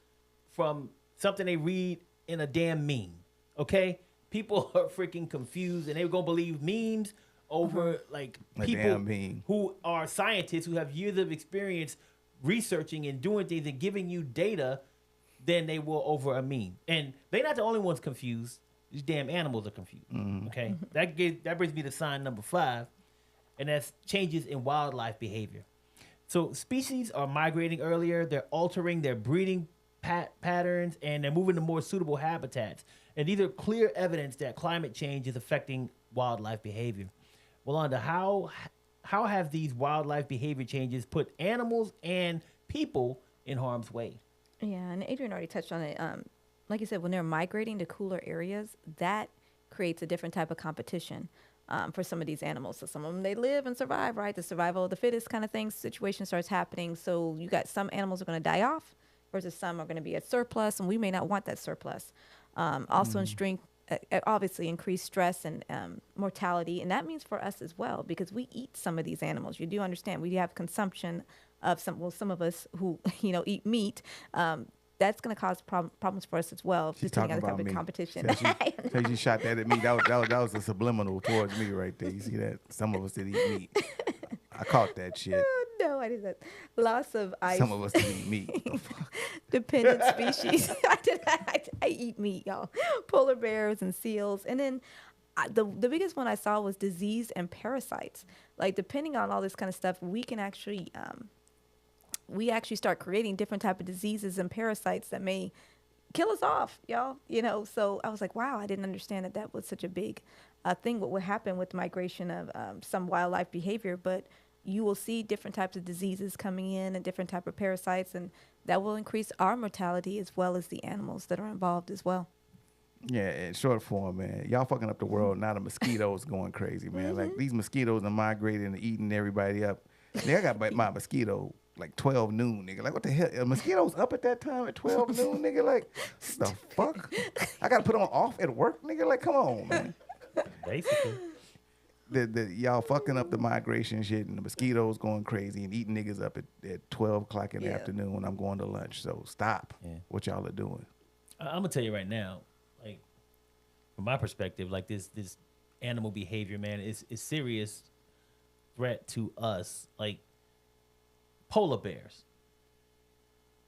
A: from something they read in a damn meme. Okay? People are freaking confused and they're gonna believe memes over like people who are scientists who have years of experience researching and doing things and giving you data than they will over a meme. And they're not the only ones confused. These damn animals are confused. Okay? That brings me to sign number 5, and that's changes in wildlife behavior. So species are migrating earlier, they're altering their breeding patterns, and they're moving to more suitable habitats. And these are clear evidence that climate change is affecting wildlife behavior. Wanda, how have these wildlife behavior changes put animals and people in harm's way?
B: Yeah, and Adrian already touched on it. Like you said, when they're migrating to cooler areas, that creates a different type of competition for some of these animals. So some of them, they live and survive, right? The survival of the fittest kind of thing situation starts happening. So you got some animals are going to die off versus some are going to be at surplus, and we may not want that surplus. Also in strength, obviously increased stress and mortality, and that means for us as well because we eat some of these animals. You do understand we have consumption of some of us who eat meat. That's going to cause problems for us as well.
C: She's talking about me.
B: Competition.
C: She shot that at me. That was a subliminal towards me right there. You see that? Some of us did eat meat. I caught that shit.
B: No, I didn't. Loss of ice.
C: Some of us did eat meat.
B: Dependent species. I eat meat, y'all. Polar bears and seals. And then the biggest one I saw was disease and parasites. Like, depending on all this kind of stuff, we can actually start creating different type of diseases and parasites that may kill us off, y'all. So I was like, wow, I didn't understand that was such a big thing. What would happen with migration of some wildlife behavior, but you will see different types of diseases coming in and different type of parasites, and that will increase our mortality as well as the animals that are involved as well.
C: Yeah, in short form, man, y'all fucking up the world. Now the mosquitoes going crazy, man. Like, these mosquitoes are migrating and eating everybody up. Nigga, I got my mosquito like 12 noon, nigga. Like, what the hell? Are mosquitoes up at that time at 12 noon, nigga? Like, the fuck? I got to put them off at work, nigga? Like, come on, man.
A: Basically.
C: Y'all fucking up the migration shit, and the mosquitoes going crazy and eating niggas up at 12 o'clock in the afternoon when I'm going to lunch. So stop what y'all are doing.
A: I'm going to tell you right now, like, from my perspective, like, this animal behavior, man, is serious threat to us. Like, polar bears.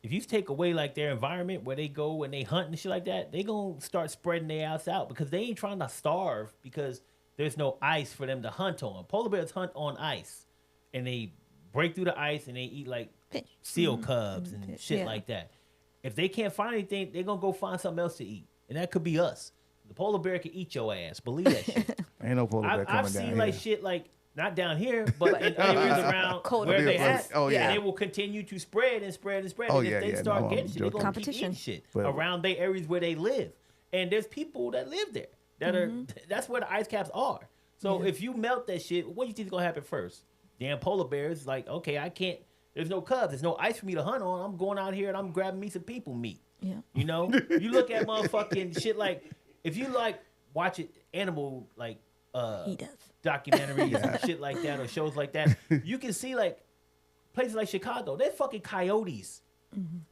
A: If you take away like their environment where they go and they hunt and shit like that, they gonna start spreading their ass out because they ain't trying to starve because there's no ice for them to hunt on. Polar bears hunt on ice, and they break through the ice and they eat like seal cubs and shit like that. If they can't find anything, they're gonna go find something else to eat, and that could be us. The polar bear can eat your ass. Believe that shit.
C: Ain't no polar bear coming down
A: I've seen
C: here.
A: like shit like not down here, but in areas around
B: Colder
A: where they
B: areas.
A: at.
C: Oh, yeah.
A: And it will continue to spread and spread and spread.
C: Oh,
A: and if
C: yeah,
A: they
C: yeah.
A: start
C: No,
A: getting
C: I'm
A: shit, they're
C: joking.
A: going to keep
B: Competition.
A: eating shit
C: Well-
A: around their areas where they live. And there's people that live there that are, that's where the ice caps are. So if you melt that shit, what do you think is going to happen first? Damn polar bears, like, okay, I can't, there's no cubs, there's no ice for me to hunt on. I'm going out here and I'm grabbing me some people meat.
B: Yeah.
A: You know, you look at motherfucking shit like, if you like watch it, animal like
B: He does.
A: documentaries and shit like that or shows like that, you can see like places like Chicago. There's fucking coyotes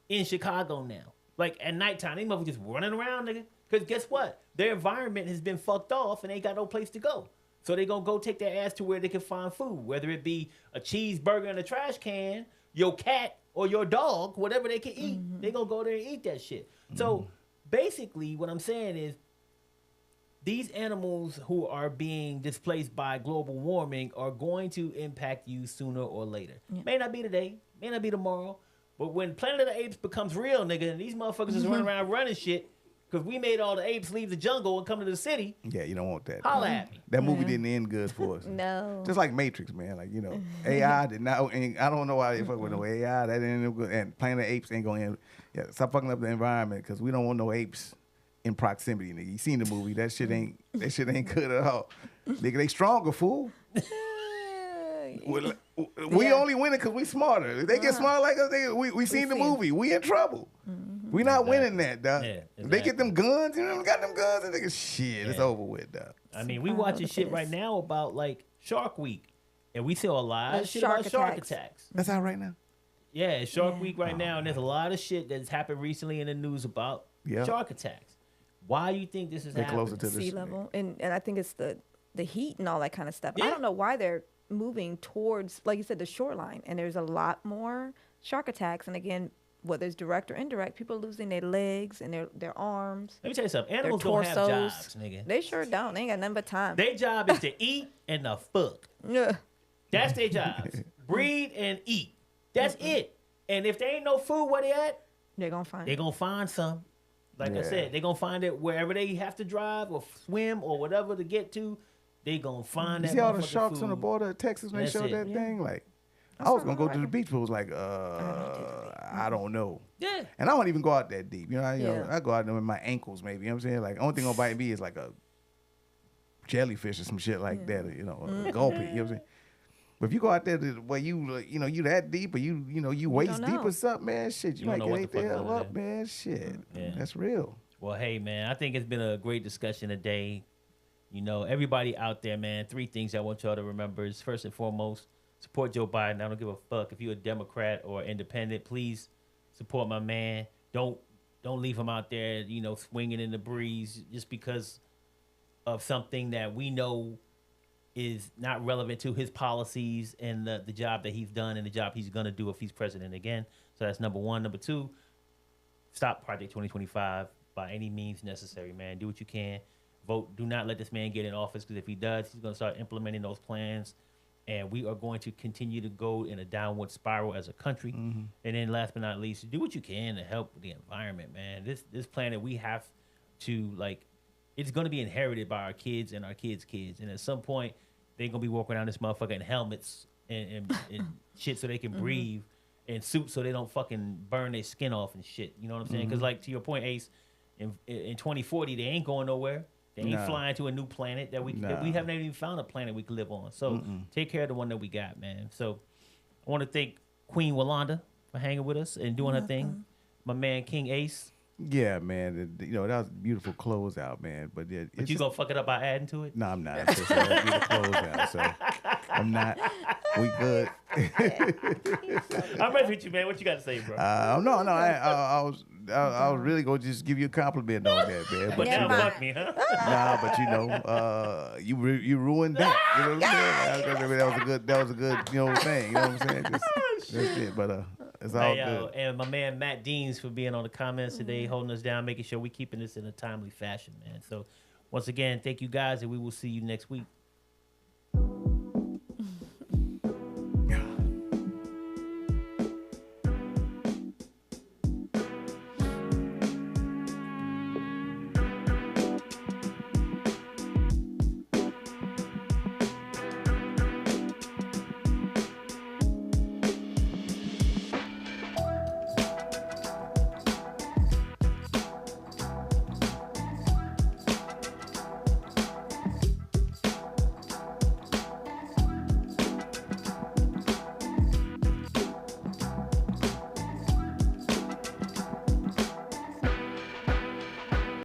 A: in Chicago now. Like at nighttime, they motherfuckers just running around, nigga. Because guess what? Their environment has been fucked off and they ain't got no place to go. So they gonna go take their ass to where they can find food, whether it be a cheeseburger in a trash can, your cat or your dog, whatever they can eat. They gonna go there and eat that shit. So basically, what I'm saying is, these animals who are being displaced by global warming are going to impact you sooner or later. May not be today, may not be tomorrow, but when Planet of the Apes becomes real, nigga, and these motherfuckers is running around running shit, because we made all the apes leave the jungle and come to the city,
C: Yeah, you don't want that.
A: holla at me.
C: That movie didn't end good for us.
B: No.
C: Just like Matrix, man. Like, you know, AI did not. And I don't know why they fuck with no AI. That didn't end good. And Planet of Apes ain't going to end. Yeah, stop fucking up the environment because we don't want no apes in proximity, nigga. You seen the movie? That shit ain't good at all. Nigga, they stronger, fool. We only winning because we smarter. If they get smarter like us, we seen the movie. We in trouble. We not winning that, dog.
A: Yeah,
C: If they get
A: exactly.
C: them guns, you know, got them guns, and nigga, shit, it's
A: Yeah.
C: over with, dog.
A: I mean, we
B: Survival
A: watching
B: of the
A: shit right
B: fittest.
A: now about like Shark Week, and we see a lot of
B: The
A: shit
B: shark
A: about shark
B: attacks.
A: attacks.
C: That's out right now.
A: Yeah, it's Shark
B: Yeah.
A: Week right now, and there's a lot of shit that's happened recently in the news about
C: Yeah.
A: shark attacks. Why do you think this is
C: They're
A: happening?
C: closer to the
B: Sea level, and I think it's the heat and all that kind of stuff.
A: Yeah.
B: I don't know why they're moving towards, like you said, the shoreline, and there's a lot more shark attacks. And again, whether it's direct or indirect, people are losing their legs and their arms,
A: Let me tell you something.
B: their
A: Animals don't have
B: torsos.
A: jobs, nigga.
B: They sure don't. They ain't got nothing but time.
A: Their job is to eat and to fuck.
B: Yeah.
A: That's their jobs. Breed and eat. That's it. And if there ain't no food where they at,
B: They're gonna find.
A: they're gonna find some. Like I
C: Yeah.
A: said, they're gonna find it wherever they have to drive or swim or whatever to get to. They gonna find
C: You
A: that.
C: see all the
A: motherfucking
C: sharks on the
A: food.
C: border of Texas when they
A: That's
C: showed
A: it.
C: that
B: Yeah.
C: thing? Like,
B: I
C: I was
B: saw
C: gonna
B: that
C: go to the
B: right.
C: beach, but it was like, I don't know.
A: Yeah.
C: And I don't even go out that deep. You know,
B: Yeah.
C: I go out there with my ankles, maybe. You know what I'm saying? Like, only thing gonna bite me is like a jellyfish or some shit like that. Or, you know, a gulpy. You know what I'm saying? But if you go out there where you that deep or you waist
B: don't
C: deep
B: know.
C: or something, man, shit, you
A: You
C: might
A: don't know
C: get
A: what
C: ate
A: the
C: the
A: fuck
C: hell
A: under
C: up,
A: there.
C: man. Shit.
A: Yeah.
C: That's real.
A: Well, hey, man, I think it's been a great discussion today. You know, everybody out there, man, 3 things I want y'all to remember is, first and foremost, support Joe Biden. I don't give a fuck if you're a Democrat or independent. Please support my man. Don't leave him out there, you know, swinging in the breeze just because of something that we know is not relevant to his policies and the job that he's done and the job he's going to do if he's president again. So that's number 1. Number 2, stop Project 2025 by any means necessary, man. Do what you can. Vote. Do not let this man get in office, because if he does, he's going to start implementing those plans, and we are going to continue to go in a downward spiral as a country. And then last but not least, do what you can to help the environment, man. This planet, we have to, like, it's going to be inherited by our kids and our kids' kids. And at some point, they're going to be walking around this motherfucker in helmets and shit so they can breathe, and suits so they don't fucking burn their skin off and shit. You know what I'm saying? Because, like, to your point, Ace, in 2040, they ain't going nowhere. They ain't
C: Nah.
A: flying to a new planet that we
C: Nah.
A: haven't even found a planet we can live on. So take care of the one that we got, man. So I want to thank Queen Walanda for hanging with us and doing her thing. My man King Ace.
C: Yeah, man. You know, that was a beautiful closeout, man. But yeah,
A: But you gonna fuck it up by adding to it?
C: No, I'm not. I'm just saying, that'd be the closeout. So I'm not. We good.
A: I'm ready with you, man. What you got to say, bro?
C: No. I was really gonna just give you a compliment on that, man.
A: But
C: you
A: now
B: Never
C: know,
A: fuck me, huh?
C: nah, but you ruined that. You know what I'm saying? That was a good thing. You know what I'm saying? That's it. But it's all
A: Hey, yo,
C: good.
A: and my man Matt Deans for being on the comments today, holding us down, making sure we keeping this in a timely fashion, man. So once again, thank you guys, and we will see you next week.